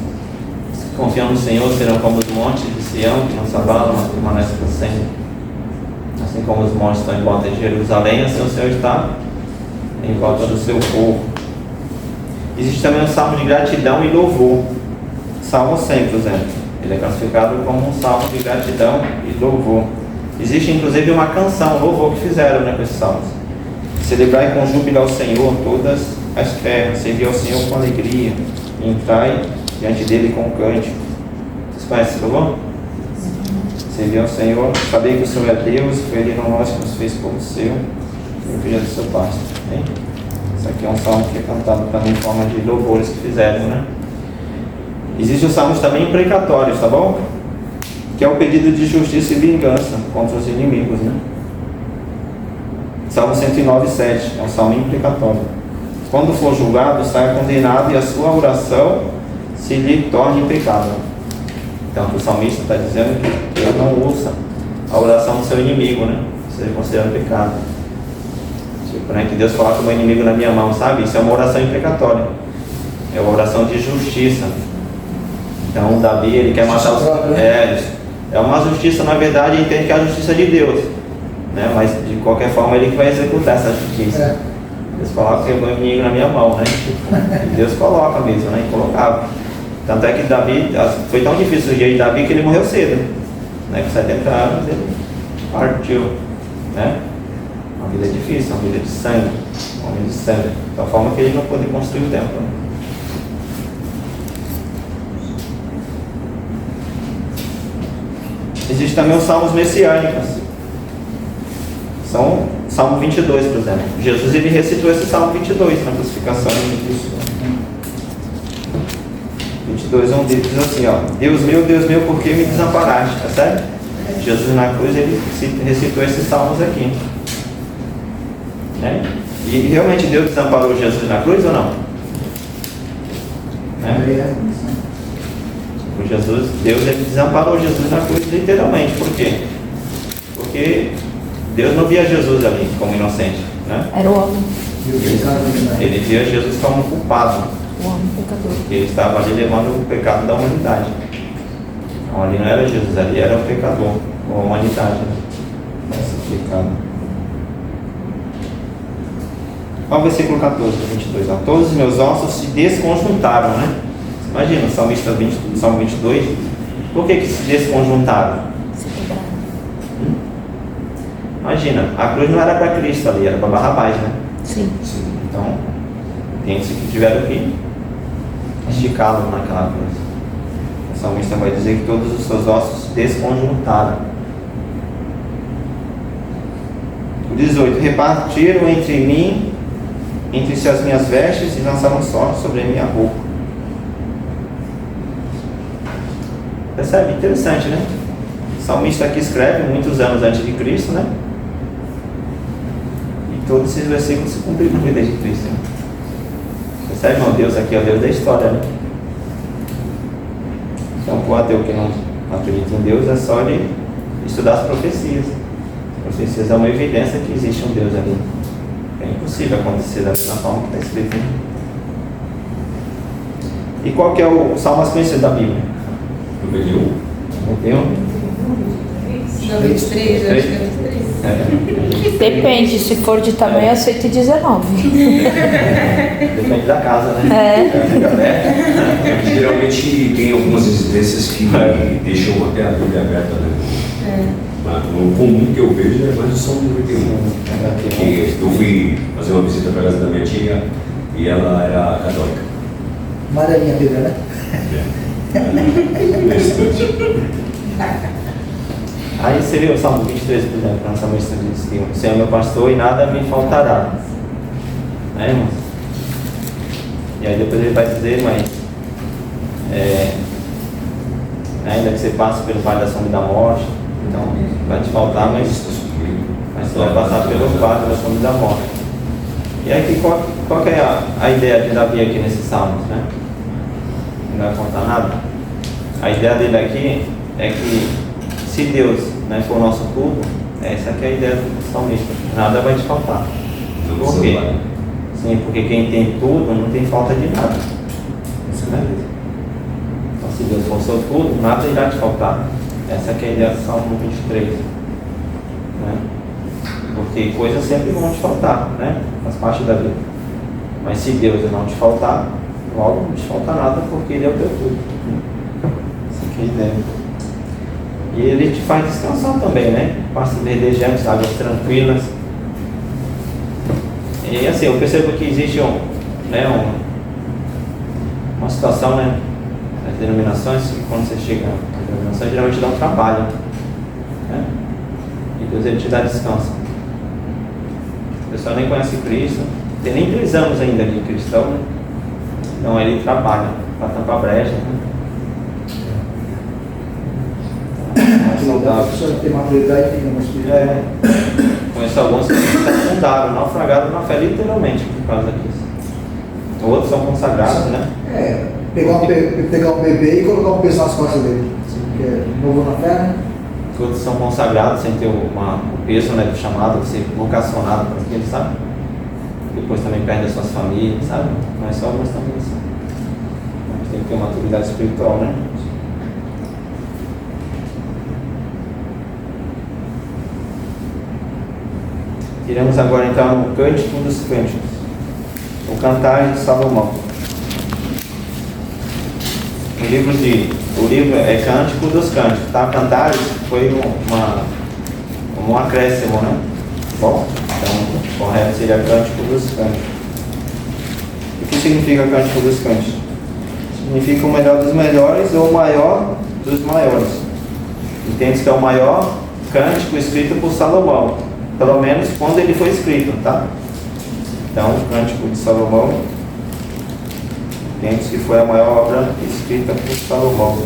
confiam no Senhor, serão como os montes de Sião, que não se abalam, mas permanecem por sempre. Assim como os montes estão em volta de Jerusalém, assim o Senhor está em volta do seu povo. Existe também um salmo de gratidão e louvor. Salmo 100, por exemplo. Ele é classificado como um salmo de gratidão e louvor. Existe inclusive uma canção, louvor, que fizeram, né, com esses salmos. Celebrai com júbilo ao Senhor todas as terras, servi ao Senhor com alegria, entrai diante dele com cântico. Vocês conhecem esse louvor? Servir ao Senhor, saber que o Senhor é Deus, foi Ele não nós que nos fez como seu, e filho do seu pasto. Isso aqui é um salmo que é cantado também em forma de louvores que fizeram, né? Existem os salmos também imprecatórios, tá bom? Que é o pedido de justiça e vingança contra os inimigos, né? Salmo 109:7 é um salmo imprecatório. Quando for julgado, saia condenado e a sua oração se lhe torne pecado. Então o salmista está dizendo que ele não ouça a oração do seu inimigo, né? Isso é considerado pecado. Tipo, né? Que Deus coloca o meu inimigo na minha mão, sabe? Isso é uma oração imprecatória. É uma oração de justiça. Então Davi, ele quer matar os... É uma justiça, na verdade, ele entende que é a justiça de Deus, né? Mas de qualquer forma ele que vai executar essa justiça. Deus coloca o meu inimigo na minha mão, né? E Deus coloca mesmo, né? E colocava. Tanto é que Davi, foi tão difícil o dia de Davi que ele morreu cedo, né? Com 70 anos ele partiu, né? Uma vida difícil, uma vida de sangue, um homem de sangue, de tal forma que ele não pôde construir o templo, né? Existem também os salmos messiânicos. São Salmo 22, por exemplo. Jesus, ele recitou esse Salmo 22 na crucificação de Cristo. 22:1 diz assim, ó: Deus meu, por que me desamparaste? Tá certo? Jesus na cruz, ele recitou esses salmos aqui, né? E realmente Deus desamparou Jesus na cruz ou não? Né? O Jesus, Deus, ele desamparou Jesus na cruz literalmente. Por quê? Porque Deus não via Jesus ali como inocente, né? Era o homem. Ele via Jesus como culpado. O homem pecador. Porque ele estava ali levando o pecado da humanidade. Então ali não era Jesus, ali era o pecador, a humanidade, né? Esse pecado. Olha o versículo 14, 22. Ó. Todos os meus ossos se desconjuntaram, né? Imagina, o salmista Salmo 22. Por que se desconjuntaram? Se quebraram. Imagina, a cruz não era para Cristo ali, era para Barrabás, né? Sim. Então, tem-se que tiveram que esticá-lo naquela cruz. O salmista vai dizer que todos os seus ossos se desconjuntaram. O 18: repartiram entre mim, entre-se as minhas vestes, e lançaram sorte sobre a minha roupa. Percebe? Interessante, né? O salmista aqui escreve muitos anos antes de Cristo, né? E todos esses versículos se cumpriram com a vida de Cristo, né? Percebe, irmão? Deus aqui é o Deus da história, né? Então, para o ateu que não acredita em Deus, é só ele estudar as profecias. As profecias é uma evidência que existe um Deus ali. É impossível acontecer da mesma forma que está escrito, né? E qual que é o salmo mais conhecido da Bíblia? 91? 93, eu acho que é 23. Depende, se for de tamanho é 119. Depende da casa, né? Geralmente tem algumas residências que deixam até a Bíblia aberta, né? Mas o comum que eu vejo é mais o Salmo 91. Porque eu fui fazer uma visita para a casa da minha tia e ela era católica. Amarelinha a Bíblia, né? Aí seria o Salmo 23, por exemplo, na salmista diz que o Senhor é meu pastor e nada me faltará, né, irmãos? E aí depois ele vai dizer, mas ainda que você passe pelo vale da sombra da morte, então vai te faltar, mas você vai passar pelo vale da sombra da morte. E aí qual que é a ideia de Davi aqui nesses salmos, né? Não vai faltar nada. A ideia dele aqui é que se Deus, né, for o nosso tudo, essa aqui é a ideia do salmista. Nada vai te faltar. Por quê? Sim, porque quem tem tudo não tem falta de nada. Né? Então, se Deus for o seu tudo, nada irá te faltar. Essa aqui é a ideia do Salmo 23. Né? Porque coisas sempre vão te faltar, né? Faz parte da vida. Mas se Deus não te faltar, logo não te falta nada, porque Ele é o teu tudo. Essa Aqui dentro. E ele te faz descansar também, né? Passa verdejantes, águas tranquilas. E assim, eu percebo que existe uma situação, né? As denominações, quando você chega na denominação, geralmente dá um trabalho, né? E Deus ele te dá descanso. A pessoa nem conhece Cristo, tem nem 3 anos ainda de cristão, né? Então ele trabalha para tampar brecha, né? A pessoa tem maturidade e fica mais espiritual. Conheço alguns que se afundaram, naufragaram na fé literalmente por causa disso. Outros são consagrados, né? Pegar um bebê e colocar um peso nas costas dele. Que é novo na fé, né? Outros são consagrados sem ter o peso, né, do chamado, de ser vocacionado para aquilo, sabe? Depois também perde as suas famílias, sabe? Mas só algumas também assim. Mas tem que ter uma maturidade espiritual, né? Iremos agora entrar no Cântico dos Cânticos, o Cantar de Salomão. O livro é Cântico dos Cânticos, tá? Cantares foi um acréscimo, né? Bom, então o correto seria Cântico dos Cânticos. O que significa Cântico dos Cânticos? Significa o melhor dos melhores ou o maior dos maiores. Entende que é o maior cântico escrito por Salomão, pelo menos quando ele foi escrito, tá? Então, o Cântico de Salomão, entende que foi a maior obra escrita por Salomão.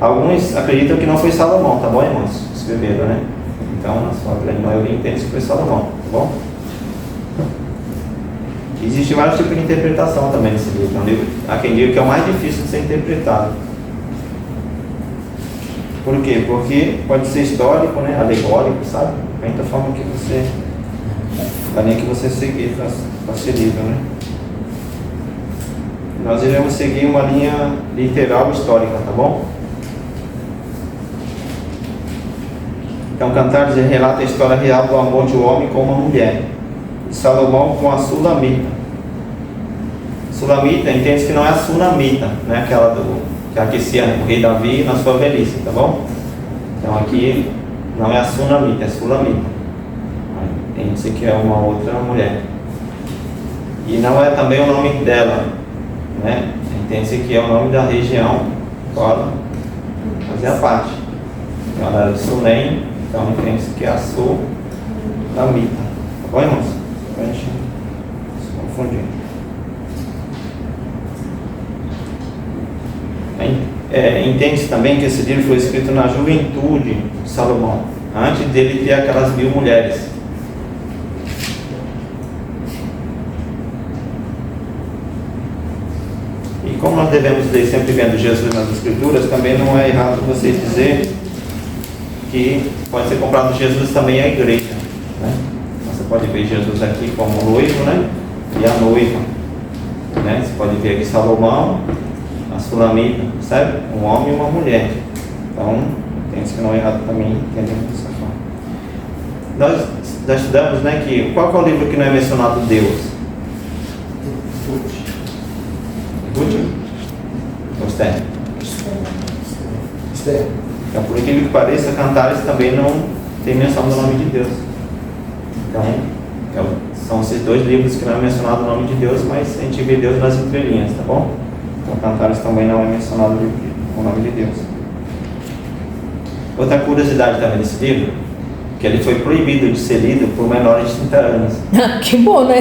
Alguns acreditam que não foi Salomão, tá bom, irmãos? Escreveram, né? Então, na sua grande maioria entende que foi Salomão, tá bom? Existe vários tipos de interpretação também nesse livro. É um livro, há quem diga que é o mais difícil de ser interpretado. Por quê? Porque pode ser histórico, né? Alegórico, sabe? Depende da forma que você, da linha que você seguir para ser livro, né? Nós iremos seguir uma linha literal histórica, tá bom? Então, Cantares relata a história real do amor de um homem com uma mulher. E Salomão com a Sulamita. Sulamita, entende que não é a Sunamita, né? Aquela que aquecia o rei Davi na sua velhice, tá bom? Então aqui não é a Sunamita, é Sulamita. Entende que é uma outra mulher. E não é também o nome dela, né? Entende que é o nome da região qual fazia parte. Então ela era de Sunem, então entende que é a Sulamita. Tá bom, irmãos? Para a gente se confundir. Entende-se também que esse livro foi escrito na juventude de Salomão, antes dele ter aquelas 1000 mulheres. E como nós devemos ler sempre vendo Jesus nas Escrituras, também não é errado você dizer que pode ser comprado Jesus também a igreja, né? Você pode ver Jesus aqui como o noivo, né? E a noiva, né? Você pode ver aqui Salomão, a Sulamita, percebe? Um homem e uma mulher. Então, penso que não é errado também entender dessa forma. Nós já estudamos, né, que qual é o livro que não é mencionado Deus? Ruth? Ou Esther? Então, por incrível que pareça, Cantares também não tem menção do nome de Deus. Então, são esses 2 livros que não é mencionado o nome de Deus, mas a gente vê Deus nas entrelinhas, tá bom? Então, Cantares também não é mencionado o nome de Deus. Outra curiosidade também desse livro, que ele foi proibido de ser lido por menores de 30 anos. Que bom, né?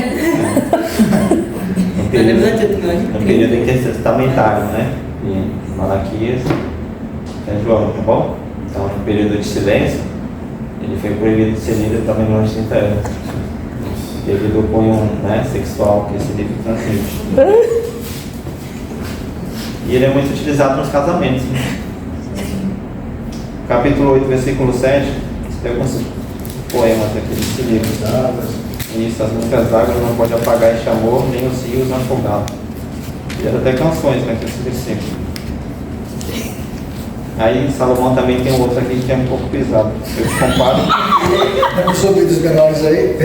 No período intertestamentário, né? E Malaquias, João, tá bom? Então, no período de silêncio, ele foi proibido de ser lido para menores de 30 anos. Devido ao cunho, né, sexual que esse livro transmite. E ele é muito utilizado nos casamentos, né? Capítulo 8, versículo 7. Você tem alguns poemas aqui desse livro. Isso, as muitas águas não pode apagar este amor, nem os rios afogá-lo. E era até canções naquele versículo. Aí Salomão também tem outro aqui que é um pouco pesado. Eu te comparo. Não soube dos menores aí.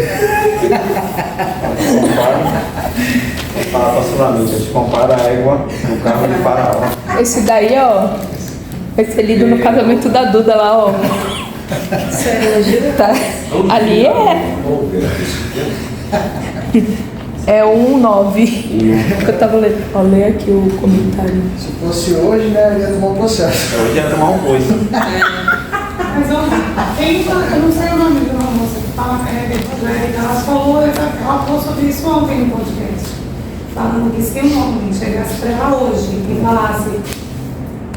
Fala para Sulamita, eu te comparo a égua no carro de Faraó. Esse daí, ó, vai ser lido no casamento da Duda lá, ó. Tá. Ali é 1,9. Eu tava lendo. Ó, lê aqui o comentário. Se fosse hoje, né, ia tomar um processo. Hoje ia tomar um coice. Mas eu não sei o nome de uma moça que fala ela falou, ela falou sobre isso ontem no podcast. Falando que se um homem chegasse para ela hoje e falasse: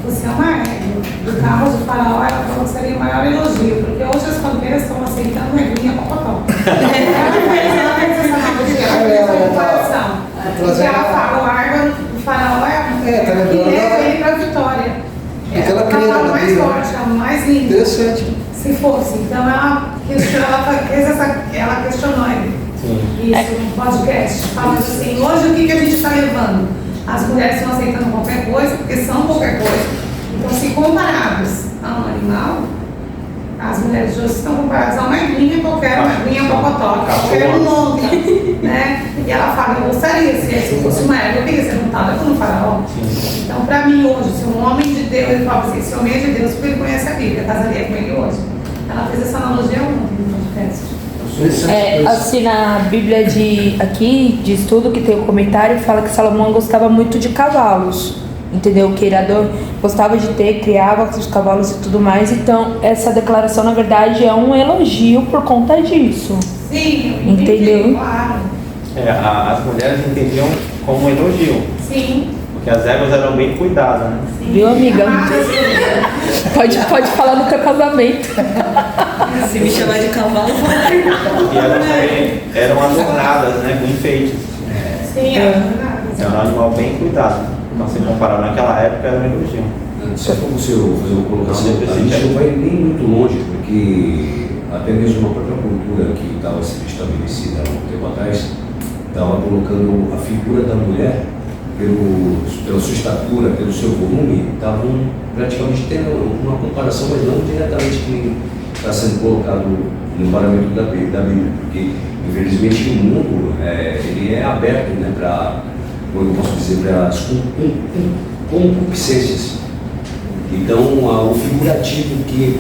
você é uma égua do carro de Faraó, ela falou que seria o maior elogio, porque hoje as famílias estão aceitando negrinha pocotó. Ela fez essa analogia, ela fez essa comparação. Porque ela fala: o árvore do Faraó que leva ele para a vitória. Aquela É o cavalo mais Bíblia, né? forte, é o mais lindo. Interessante. Se fosse. Então ela questionou ele. Isso no podcast. Falando assim: hoje o que a gente está levando? As mulheres estão aceitando qualquer coisa, porque são qualquer coisa. Então, se comparados a um animal, as mulheres de hoje estão comparadas a uma eglinha qualquer, uma eglinha pocotó, qualquer longa, né? E ela fala: eu gostaria, se fosse uma égua, eu queria ser montada como um faraó. Então, para mim, hoje, se um homem de Deus, ele fala assim: esse homem é de Deus, porque ele conhece a Bíblia, casaria com ele hoje. Ela fez essa analogia ontem no podcast. Assim, na Bíblia aqui, de estudo, que tem o comentário, fala que Salomão gostava muito de cavalos, entendeu? Que ele gostava de criava os cavalos e tudo mais. Então, essa declaração, na verdade, é um elogio por conta disso. Sim, eu entendeu? entendi, claro. As mulheres entendiam como um elogio. Sim. Porque as éguas eram bem cuidadas, né? Viu, amiga? Pode falar no teu casamento. Se me chamar de cavalo, E elas também eram adornadas, né? Com enfeites. Sim, Era um animal bem cuidado. Então, se comparar naquela época, era um elogio. Só para você fazer uma colocação, a gente não vai nem muito longe, porque até mesmo a própria cultura que estava sendo estabelecida há um tempo atrás, estava colocando a figura da mulher, pela sua estatura, pelo seu volume, estavam praticamente tendo uma comparação, mas não diretamente que está sendo colocado no parâmetro da Bíblia, porque infelizmente o mundo ele é aberto, né, para, como eu posso dizer, para as concupiscências. Então, o figurativo que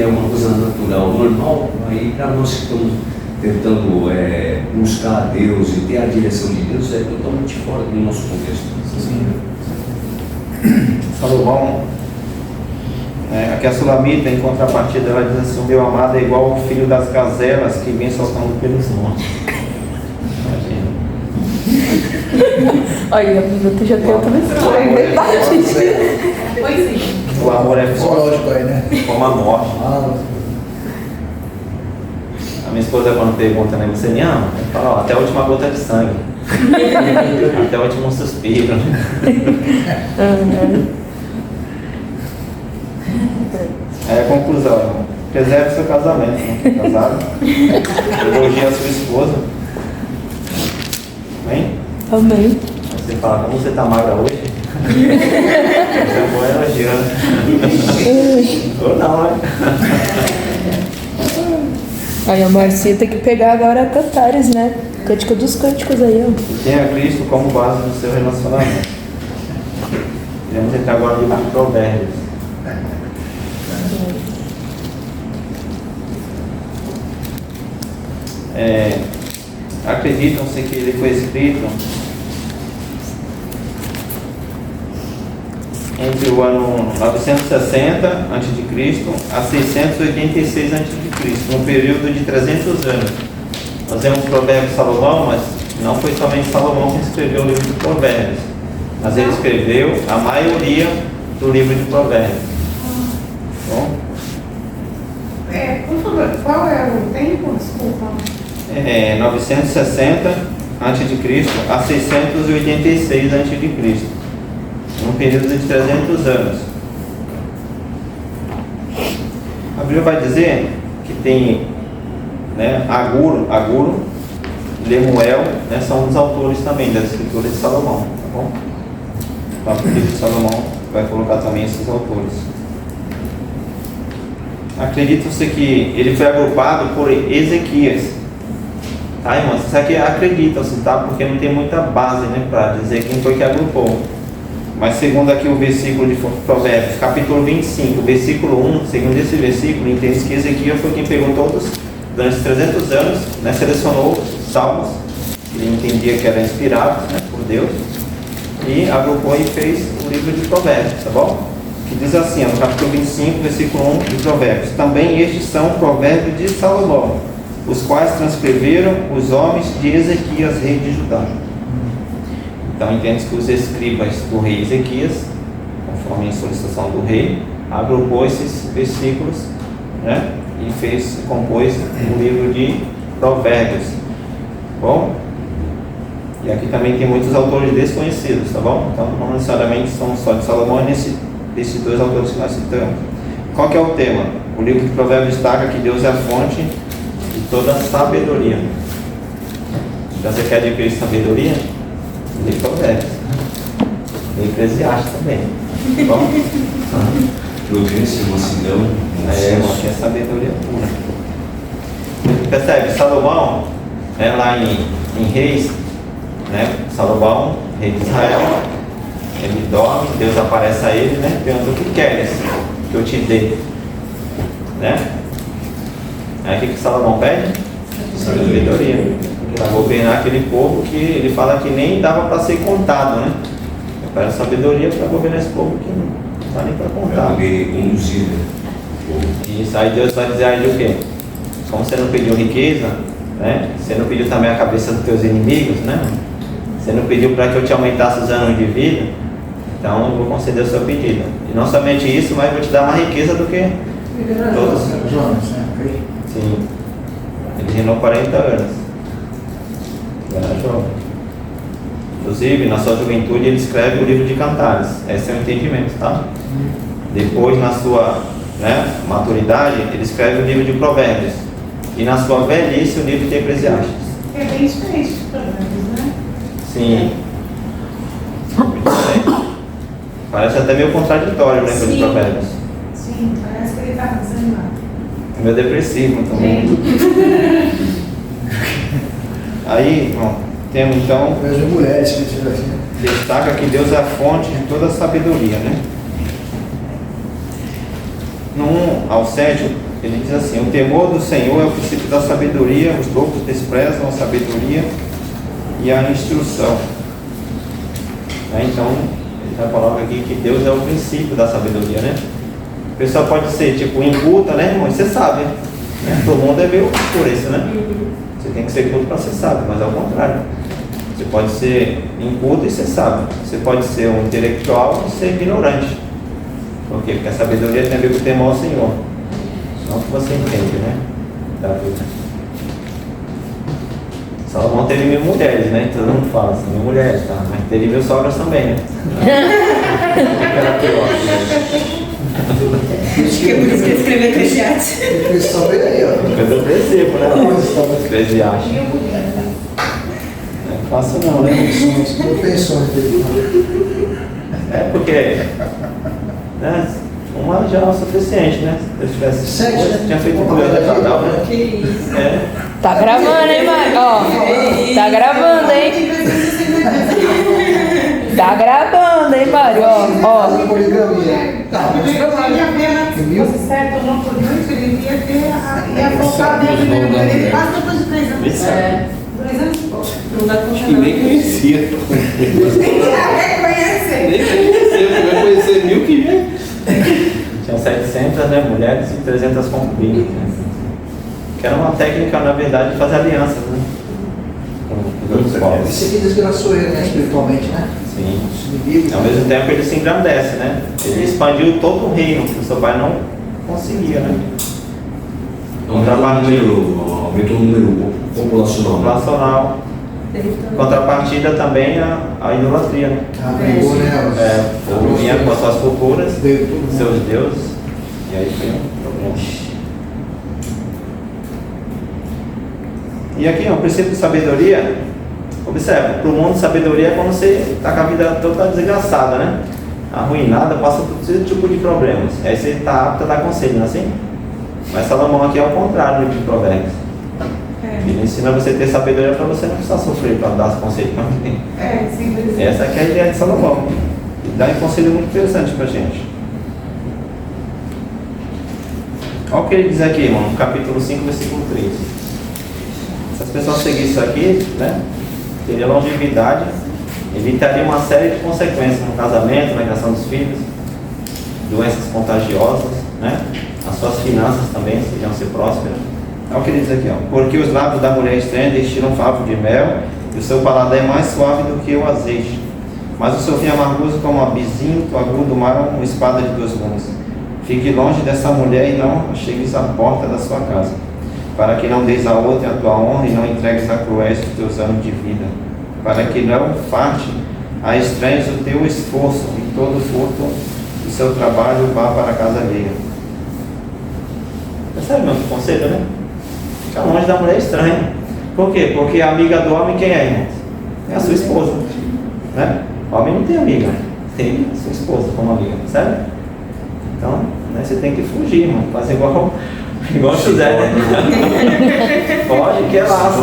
é uma coisa natural, normal, aí para nós que estamos tentando buscar a Deus e ter a direção de Deus, é totalmente fora do nosso contexto. Salomão, aqui a Sulamita, em contrapartida, ela diz assim: o meu amado é igual ao filho das gazelas que vem soltando pelos montes. Imagina. Olha, tu já tem outra Pois sim. O amor é forte, Zoológico aí, né? como a morte. A minha esposa, quando pergunta, né, você me ama? Eu falo: ó, até a última gota de sangue. Até o último suspiro. É a conclusão: preserve seu casamento, né? Casado. Elogie a sua esposa. Amém? Amém. Você fala: como você está magra hoje? Esse é um bom elogio, né? Ou não, né? Aí a Marcia tem que pegar agora Cantares, né? Cântico dos Cânticos aí, ó. Tenha Cristo como base do seu relacionamento. Vamos entrar agora no livro de Provérbios. Acreditam-se que ele foi escrito entre o ano 960 a.C. a 686 a.C., num período de 300 anos. Nós vemos Provérbios de Salomão, mas não foi somente Salomão que escreveu o livro de Provérbios, mas ele escreveu a maioria do livro de Provérbios. Bom? Por favor, qual é o tempo? Desculpa. 960 a.C. a 686 a.C., num período de 300 anos. A Bíblia vai dizer que tem, né, Aguro, Lemuel, né, são os autores também das escrituras de Salomão, tá bom? Então, o livro de Salomão vai colocar também esses autores. acredita-se que ele foi agrupado por Ezequias. Tá, irmãos? Isso aqui acredita-se, tá? Porque não tem muita base, né, para dizer quem foi que agrupou. Mas segundo aqui o versículo de Provérbios, capítulo 25, versículo 1, segundo esse versículo, entende que Ezequias foi quem pegou todos, durante 300 anos, né, selecionou os salmos, que ele entendia que eram inspirados, né, por Deus, e agrupou e fez o livro de Provérbios, tá bom? Que diz assim, no capítulo 25, versículo 1 de Provérbios: também estes são provérbios de Salomão, os quais transcreveram os homens de Ezequias, rei de Judá. Então entende que os escribas do rei Ezequias, conforme a solicitação do rei, agrupou esses versículos, né, e compôs o livro de Provérbios. Bom? E aqui também tem muitos autores desconhecidos, tá bom? Então não necessariamente são só de Salomão, esses dois autores que nós citamos. Qual que é o tema? O livro de Provérbios destaca que Deus é a fonte de toda a sabedoria. Então você quer adquirir sabedoria? Lê Provérbios. Lê Eclesiastes também. Tá bom? Prudência, mansidão, que é sabedoria pura. Percebe? Salomão, né, lá em Reis, né, Salomão, rei de Israel, ele dorme, Deus aparece a ele, né, pergunta: o que queres que eu te dê? Né? Aí o que Salomão pede? Sabedoria. Para governar aquele povo que ele fala que nem dava para ser contado, né? Eu quero sabedoria para governar esse povo que não dá nem para contar. Conduzir. Isso, aí Deus vai dizer a ele o quê? Como você não pediu riqueza, né? Você não pediu também a cabeça dos teus inimigos, né? Você não pediu para que eu te aumentasse os anos de vida, então eu vou conceder o seu pedido. E não somente isso, mas vou te dar mais riqueza do que todos. Sim. Ele reinou 40 anos. Era jovem. Inclusive, na sua juventude, ele escreve o livro de Cantares. Esse é o entendimento, tá? Depois, na sua, né, maturidade, ele escreve o livro de Provérbios. E na sua velhice, o livro de Eclesiastes. É bem diferente de Provérbios, né? Sim. Parece até meio contraditório o livro de Provérbios. Sim, parece que ele está desanimado. É meio depressivo também. Aí, bom, temos então. As mulheres que tiveram assim. Destaca que Deus é a fonte de toda a sabedoria, né? No 1 ao 7, ele diz assim: o temor do Senhor é o princípio da sabedoria, os loucos desprezam a sabedoria e a instrução. Então, ele já coloca aqui que Deus é o princípio da sabedoria, né? A pessoa pode ser tipo inculta, né, irmão? Você sabe, né? Todo mundo é meio por isso, né? Você tem que ser culto para ser sábio, mas ao contrário. Você pode ser inculto e ser sábio. Você pode ser um intelectual e ser ignorante. Por quê? Porque a sabedoria tem a ver com o temor ao Senhor. Não que você entende, né? Da vida. Salomão teve 1000 mulheres, né? Todo mundo fala assim, 1000 mulheres, tá? Mas teve 1000 sogras também, né? Era pior. Acho que é por isso que ele escreveu Eclesiastes. Eles só veio aí, ó. Coisa do princípio, né? Eclesiastes. Não é fácil não, né? Propensões dele. É porque, né, uma já é o suficiente, né? Se eu tivesse 7, né? tinha feito um grande casal, né? Que isso. É. Tá gravando, hein, Mário? Ó, tá gravando, hein? Tá gravando, hein, Mário? Ó. Poligamia. Tá, mas Se fosse certo ou não por muito, ele ia voltar dentro dele. Ele quase depois de 3 anos. Isso. 2 anos e pouco. Não dá conta E nem conhecia. Nem reconhecer. Nem conhecia, vai conhecer 1000 que vem. Tinha 700, né, mulheres e 300 concubinas. Né? Que era uma técnica, na verdade, de fazer alianças, né? Com os outros povos. Isso aqui desgraçou ele, né, espiritualmente, né? Sim. Os inimigos. Ao mesmo tempo ele se engrandece, né? Ele expandiu todo o reino que o seu pai não conseguia, né? Aumentou o número populacional. Populacional. Contrapartida também a idolatria, né? Abrigou, né? O povo vinha com as suas culturas, Veio todo mundo. seus deuses, e aí foi um problema. E aqui, o princípio de sabedoria, observa, para o mundo sabedoria é quando você está com a vida toda desgraçada, né? Arruinada, passa por todo tipo de problemas. Aí você está apto a dar conselho, não é assim? Mas Salomão aqui é o contrário de Provérbios. Ele ensina você a ter sabedoria para você não precisar sofrer para dar os conselhos para ninguém. Simples. Essa aqui é a ideia de Salomão. Ele dá um conselho muito interessante para a gente. Olha o que ele diz aqui, irmão, no capítulo 5, versículo 3. Se as pessoas seguissem isso aqui, né, teria longevidade, evitaria uma série de consequências no casamento, na criação dos filhos, doenças contagiosas, né? As suas finanças também seriam ser prósperas. Olha o que ele diz aqui, ó. Porque os lábios da mulher estranha destilam favo de mel, e o seu paladar é mais suave do que o azeite. Mas o seu fim é amargoso como um abisinho, agudo mal, uma espada de dois gumes. Fique longe dessa mulher e não chegues à porta da sua casa, para que não deis a outra a tua honra e não entregues a cruéis os teus anos de vida, para que não farte a estranhos o teu esforço e todo o fruto do seu trabalho vá para a casa alheia. Percebe meu conselho, né? Fica longe da mulher estranha. Por quê? Porque a amiga do homem quem é, irmãos? É a sua esposa, né? O homem não tem amiga, tem a sua esposa como amiga, certo? Então, né, você tem que fugir, irmão. Fazer igual o José, né? Foge que é laço.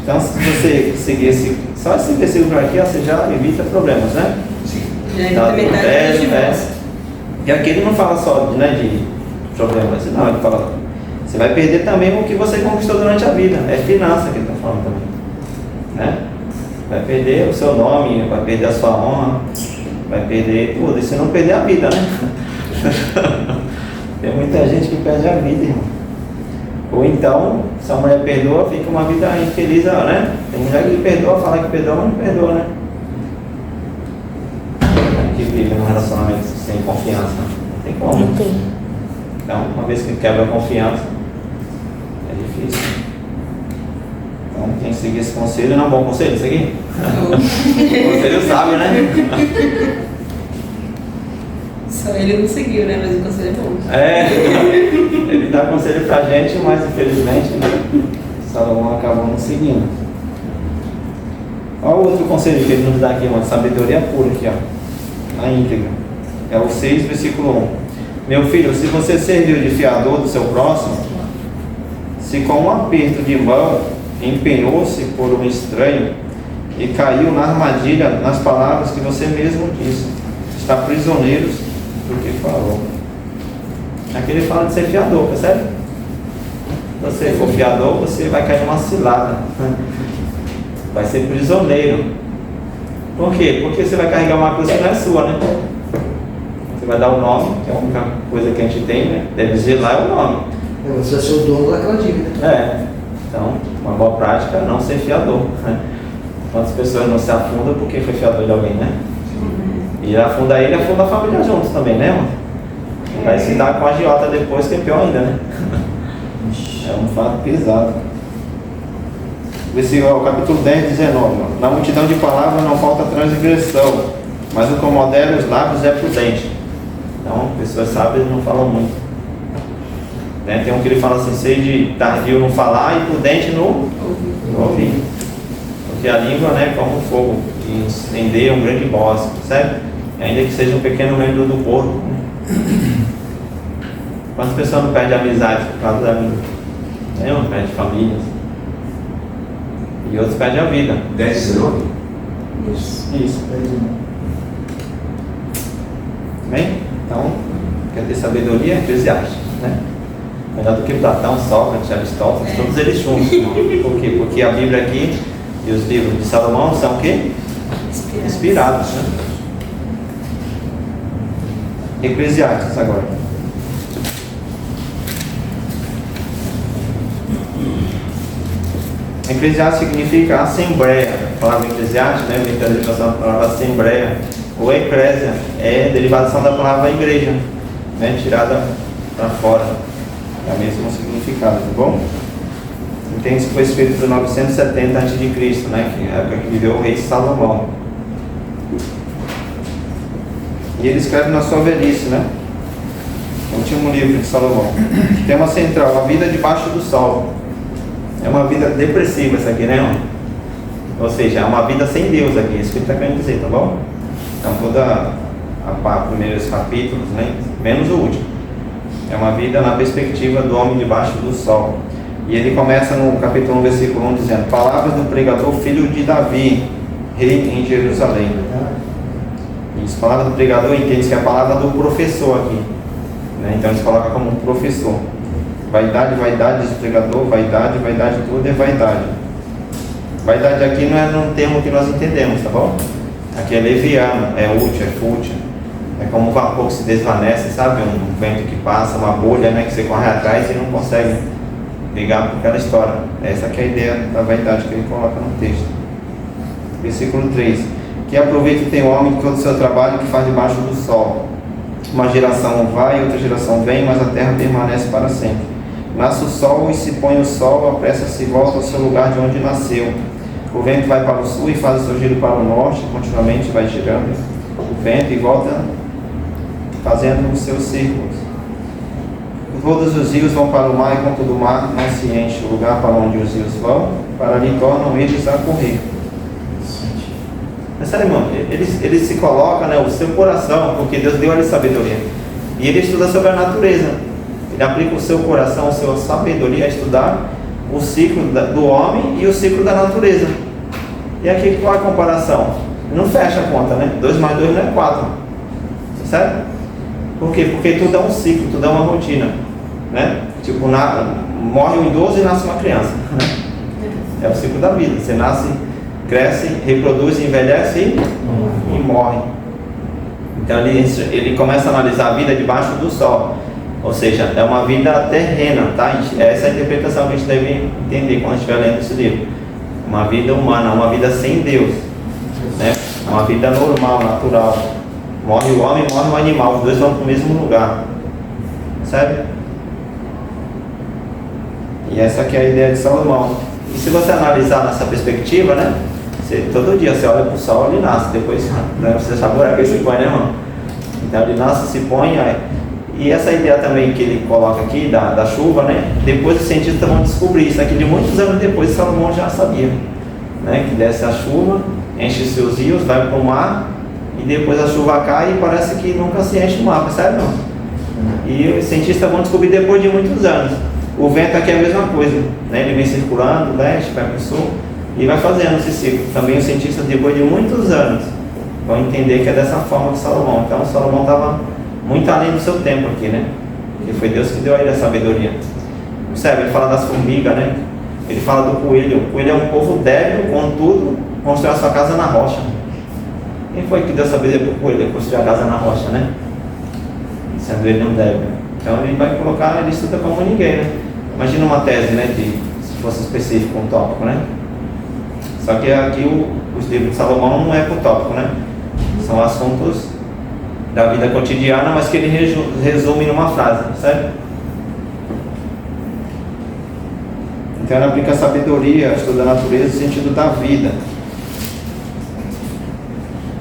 Então, se você seguir só esse versículo aqui, ó, você já evita problemas, né? Sim. E aqui ele não fala só de problemas, não, ele fala, você vai perder também o que você conquistou durante a vida, é finança que ele está falando também, né? Vai perder o seu nome, vai perder a sua honra, vai perder tudo, e se não perder a vida, né? Tem muita gente que perde a vida, irmão. Ou então, se a mulher perdoa, fica uma vida infeliz, né? Tem mulher que perdoa, fala que perdoa, mas não perdoa, né? Que vive num relacionamento sem confiança, não tem como. Não tem. Então, uma vez que quebra a confiança, é difícil. Então, quem seguir esse conselho, não é um bom conselho isso aqui? Conselho sábio, né? Só ele não seguiu, né? Mas o conselho é bom. Ele dá conselho pra gente, mas infelizmente Salomão acabou não seguindo. Olha o outro conselho que ele nos dá aqui, uma sabedoria pura aqui, ó, na íntegra. É o 6, versículo 1. Meu filho, se você serviu de fiador do seu próximo, se com um aperto de mão empenhou-se por um estranho e caiu na armadilha nas palavras que você mesmo disse, está prisioneiro do que falou. Aqui ele fala de ser fiador, percebe? Se você for fiador, você vai cair numa cilada, vai ser prisioneiro. Por quê? Porque você vai carregar uma coisa que não é sua, né? Você vai dar o nome, que é a única coisa que a gente tem, né? Deve dizer lá é o nome. Você vai ser o dono daquela dívida. Então, uma boa prática é não ser fiador, né? Quantas pessoas não se afundam porque foi fiador de alguém, né? E afunda ele, afunda a família juntos também, né, mano? Vai se dar com a agiota depois, que é pior ainda, né? É um fato pesado. Versículo, capítulo 10, 19. Na multidão de palavras não falta transgressão, mas o que modera os lábios é prudente. Então, pessoas sábias não falam muito. Né? Tem um que ele fala assim, seja tardio no falar e prudente no ouvir. Porque a língua, né, como um fogo, que incendeia um grande bosque, certo? Ainda que seja um pequeno membro do corpo. Quantas pessoas não perdem amizade por causa da língua? Não perde famílias. E outros perdem a vida. 10, 19? Isso. Bem? Então, quer ter sabedoria? Eclesiastes, né? Melhor do que Platão, Sócrates, Aristóteles, todos eles juntos. Por quê? Porque a Bíblia aqui e os livros de Salomão são o quê? Inspirados, né? Eclesiastes agora. Eclesiastes significa assembleia. A palavra Eclesiastes, né? Vem da derivação da palavra assembleia. Ou eclésia é derivação da palavra igreja, né? Tirada para fora. É o mesmo significado, tá bom? Entende que foi escrito em 970 a.C., né? Que é a época que viveu o rei Salomão. E ele escreve na sua velhice, né? O último livro de Salomão. Tema central, a vida debaixo do sol. É uma vida depressiva essa aqui, né, irmão? Ou seja, é uma vida sem Deus aqui, isso que ele está querendo dizer, tá bom? Então toda a primeiros capítulos, né? Menos o último. É uma vida na perspectiva do homem debaixo do sol. E ele começa no capítulo 1, versículo 1, dizendo: palavras do pregador, filho de Davi, rei em Jerusalém. Isso, palavra do pregador, entende que é a palavra do professor aqui, né? Então eles colocam como professor. Vaidade, vaidade, diz o pregador, vaidade, vaidade, tudo é vaidade. Vaidade aqui não é num termo que nós entendemos, tá bom? Aqui é leviano, é útil, é fútil. É como um vapor que se desvanece, sabe? Um vento que passa, uma bolha, né? Que você corre atrás e não consegue ligar por aquela história. Essa que é a ideia da vaidade que ele coloca no texto. Versículo 3: que aproveito tem o homem de todo o seu trabalho que faz debaixo do sol. Uma geração vai, outra geração vem, mas a terra permanece para sempre. Nasce o sol e se põe o sol, apressa-se e volta ao seu lugar de onde nasceu. O vento vai para o sul e faz o seu giro para o norte, continuamente vai girando o vento e volta fazendo os seus círculos. Todos os rios vão para o mar, e contudo o mar não se enche. O lugar para onde os rios vão, para ali tornam eles a correr. Mas sabe, irmão, ele se coloca, né, o seu coração, porque Deus deu a ele sabedoria. E ele estuda sobre a natureza. Ele aplica o seu coração, a sua sabedoria a estudar o ciclo do homem e o ciclo da natureza. E aqui qual é a comparação? Não fecha a conta, né? 2 mais 2 não é 4. Certo? Por quê? Porque tudo é um ciclo, tudo é uma rotina, né? Tipo, morre um idoso e nasce uma criança, né? É o ciclo da vida. Você nasce, cresce, reproduz, envelhece e morre. Então ele começa a analisar a vida debaixo do sol. Ou seja, é uma vida terrena, tá? Essa é a interpretação que a gente deve entender quando estiver lendo esse livro. Uma vida humana, uma vida sem Deus, né? Uma vida normal, natural. Morre o homem, morre o animal, os dois vão para o mesmo lugar. Sabe? E essa aqui é a ideia de Salomão. E se você analisar nessa perspectiva, né? Todo dia você olha para o sol, ele nasce, depois né, você sabe que ele se põe, né, irmão? Então ele nasce, se põe, e essa ideia também que ele coloca aqui, da chuva, né? Depois os cientistas vão descobrir isso aqui de muitos anos depois, Salomão já sabia, né? Que desce a chuva, enche os seus rios, vai para o mar, e depois a chuva cai e parece que nunca se enche o mar, percebe não? E os cientistas vão descobrir depois de muitos anos. O vento aqui é a mesma coisa, né? Ele vem circulando, leste, vai para o sul, e vai fazendo esse ciclo. Também os cientistas, depois de muitos anos, vão entender que é dessa forma que Salomão. Então Salomão estava muito além do seu tempo aqui, né? Porque foi Deus que deu a ele a sabedoria. Percebe? Ele fala das formigas, né? Ele fala do coelho. O coelho é um povo débil, contudo, construiu a sua casa na rocha. Quem foi que deu sabedoria para o coelho? Ele construiu a casa na rocha, né? Sendo ele um débil. Então ele vai colocar, ele estuda como ninguém, né? Imagina uma tese, né? Se fosse específico, um tópico, né? Só que aqui os livros de Salomão não é por tópico, né? São assuntos da vida cotidiana, mas que ele resume numa frase, certo? Então ele aplica a sabedoria, estuda a natureza no sentido da vida.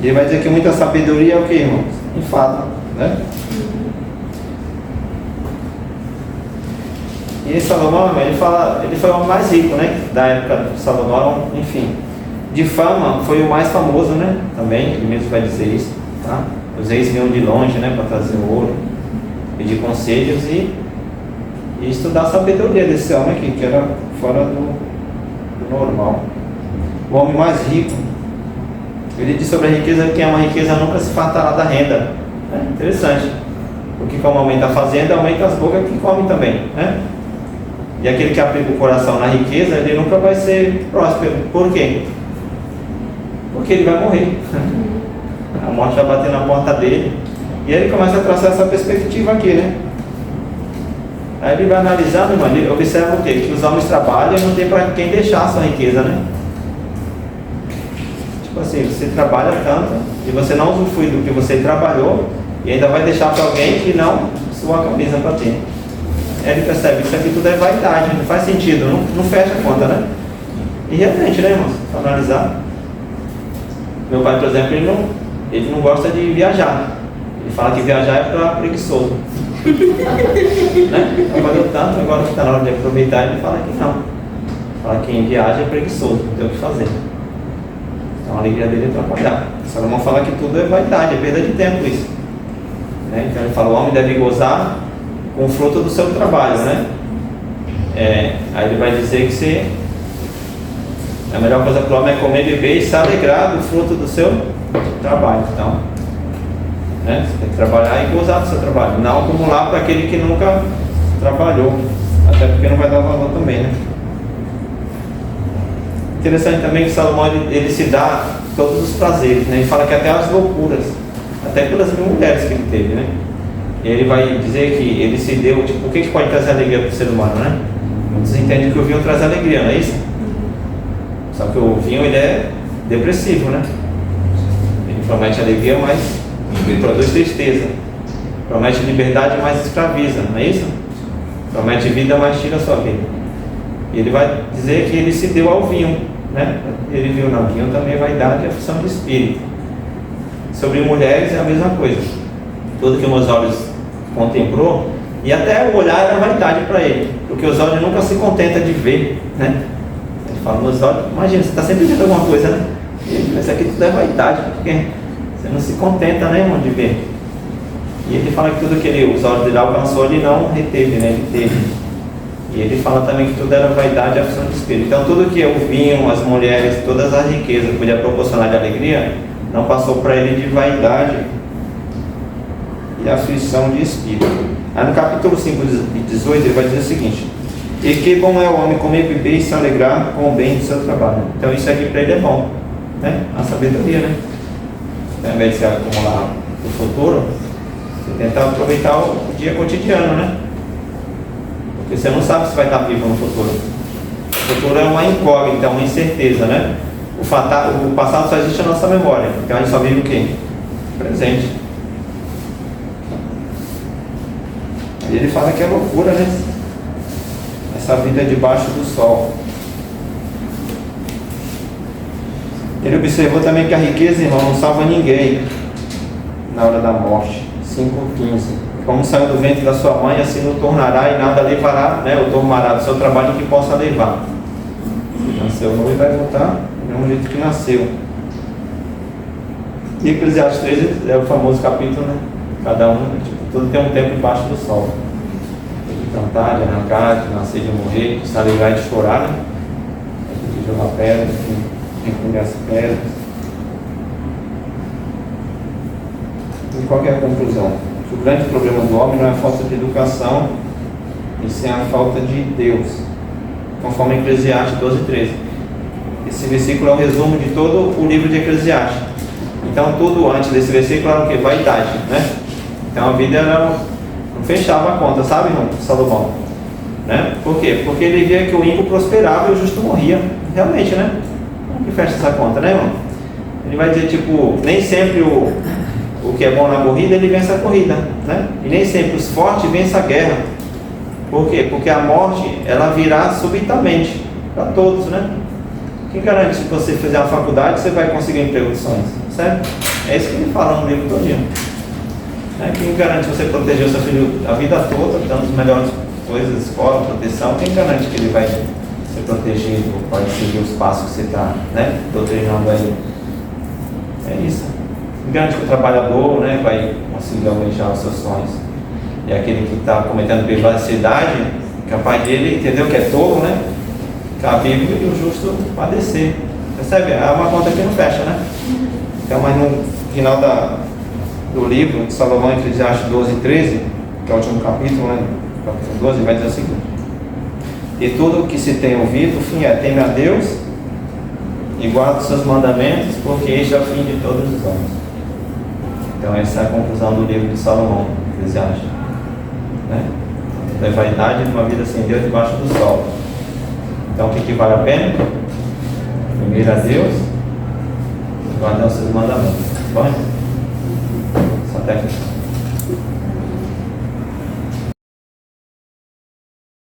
E ele vai dizer que muita sabedoria é o que, irmãos? Enfado, né? E Salomão, ele foi o homem mais rico, né? Da época de Salomão, enfim. De fama, foi o mais famoso, né? Também, ele mesmo vai dizer isso, tá? Os reis vinham de longe, né? Para trazer o ouro, pedir conselhos e estudar a sabedoria desse homem aqui, que era fora do normal. O homem mais rico, ele diz sobre a riqueza que é uma riqueza nunca se fartará da renda. É interessante, porque como aumenta a fazenda, aumenta as bocas que comem também, né? E aquele que aplica o coração na riqueza, ele nunca vai ser próspero. Por quê? Porque ele vai morrer. A morte vai bater na porta dele. E ele começa a traçar essa perspectiva aqui, né? Aí ele vai analisando, irmão, ele observa o quê? Que os homens trabalham e não tem para quem deixar a sua riqueza, né? Tipo assim, você trabalha tanto e você não usufrui do que você trabalhou e ainda vai deixar para alguém que não sua camisa para ter. Ele percebe que isso aqui tudo é vaidade, não faz sentido, não fecha a conta, né? E realmente, né, irmãos? Para analisar. Meu pai, por exemplo, ele não gosta de viajar. Ele fala que viajar é para preguiçoso. Né? Trabalhou tanto, agora que está na hora de aproveitar, ele fala que não. Fala que quem viaja é preguiçoso, não tem o que fazer. Então a alegria dele é trabalhar. Salomão fala que tudo é vaidade, é perda de tempo isso. Né? Então ele fala, o homem deve gozar com o fruto do seu trabalho, né? Aí ele vai dizer que a melhor coisa para o homem é comer, beber e se alegrar do fruto do seu trabalho. Então, né? Você tem que trabalhar e gozar do seu trabalho, não acumular para aquele que nunca trabalhou, até porque não vai dar valor também, né? Interessante também que Salomão ele se dá todos os prazeres, né? Ele fala que até as loucuras, até pelas mulheres que ele teve, né? E ele vai dizer que ele se deu, tipo, o que pode trazer alegria para o ser humano, né? Muitos entendem que o vinho traz alegria, não é isso? Só que o vinho ele é depressivo, né? Ele promete alegria, mas ele produz tristeza. Promete liberdade, mas escraviza, não é isso? Promete vida, mas tira a sua vida. E ele vai dizer que ele se deu ao vinho, né? Ele viu, não, vinho também é vaidade e aflição de espírito. Sobre mulheres é a mesma coisa. Tudo que meus olhos contemplou, e até o olhar era vaidade para ele, porque os olhos nunca se contentam de ver, né? Ele fala, meus olhos, imagina, você está sempre vendo alguma coisa, né? Isso aqui tudo é vaidade, porque você não se contenta, né, irmão, de ver. E ele fala que tudo que os olhos dele alcançou, ele não reteve, né? Ele teve. E ele fala também que tudo era vaidade e aflição de espírito. Então tudo que o vinho, as mulheres, todas as riquezas podia proporcionar de alegria, não passou para ele de vaidade e aflição de espírito. Aí no capítulo 5, 18, ele vai dizer o seguinte: e que bom é o homem comer, beber e se alegrar com o bem do seu trabalho. Então isso aqui para ele é bom, né? A sabedoria, né? Então, ao invés de se acumular no futuro, você tentar aproveitar o dia cotidiano, né? Porque você não sabe se vai estar vivo no futuro. O futuro é uma incógnita, é uma incerteza, né? O passado só existe na nossa memória, então a gente só vive o quê? O presente. E ele fala que é loucura, né? Essa vida debaixo do sol. Ele observou também que a riqueza, irmão, não salva ninguém na hora da morte. 5,15. Como saiu do ventre da sua mãe, assim não tornará e nada levará, né? Ou tomará do seu trabalho que possa levar. Nasceu novo e vai voltar do mesmo jeito que nasceu. E Eclesiastes 13 é o famoso capítulo, né? Cada um, tipo, tudo tem um tempo debaixo do sol. De cantar, de arrancar, de nascer, de morrer, de se alegrar e de chorar, né? De jogar pedras, de encolher as pedras. E qual que é a conclusão? Que o grande problema do homem não é a falta de educação, e sim a falta de Deus, conforme Eclesiastes 12:13. Esse versículo é o resumo de todo o livro de Eclesiastes. Então tudo antes desse versículo era o que? Vaidade, né? Então a vida não fechava a conta, sabe, irmão? Salomão, né? Por quê? Porque ele via que o ímpio prosperava e o justo morria. Realmente, né? Como que fecha essa conta, né, irmão? Ele vai dizer, tipo, nem sempre o que é bom na corrida, ele vence a corrida, né? E nem sempre os fortes vencem a guerra. Por quê? Porque a morte, ela virá subitamente para todos, né? Quem garante que se você fizer uma faculdade, você vai conseguir um emprego de sonhos? Certo? É isso que ele fala no livro todinho. Quem garante você proteger o seu filho a vida toda, dando as melhores coisas, escola, proteção? Quem garante que ele vai ser protegido, pode seguir os passos que você está, né, doutrinando aí? É isso. Quem garante que o trabalhador, né, vai conseguir almejar os seus sonhos? E aquele que está cometendo perversidade, capaz dele, entendeu que é tolo, né? Ficar vivo e o justo padecer. Percebe? É uma conta que não fecha, né? Então, mas no final do livro de Salomão, Eclesiastes 12:13, que é o último capítulo, né? Capítulo 12, vai dizer o seguinte: e tudo o que se tem ouvido, o fim é: teme a Deus e guarda os seus mandamentos, porque este é o fim de todos os homens. Então essa é a conclusão do livro de Salomão, Eclesiastes, né? É vaidade de uma vida sem Deus debaixo do sol. Então o que vale a pena? Primeiro a Deus, guardar os seus mandamentos. Bom? Só técnica.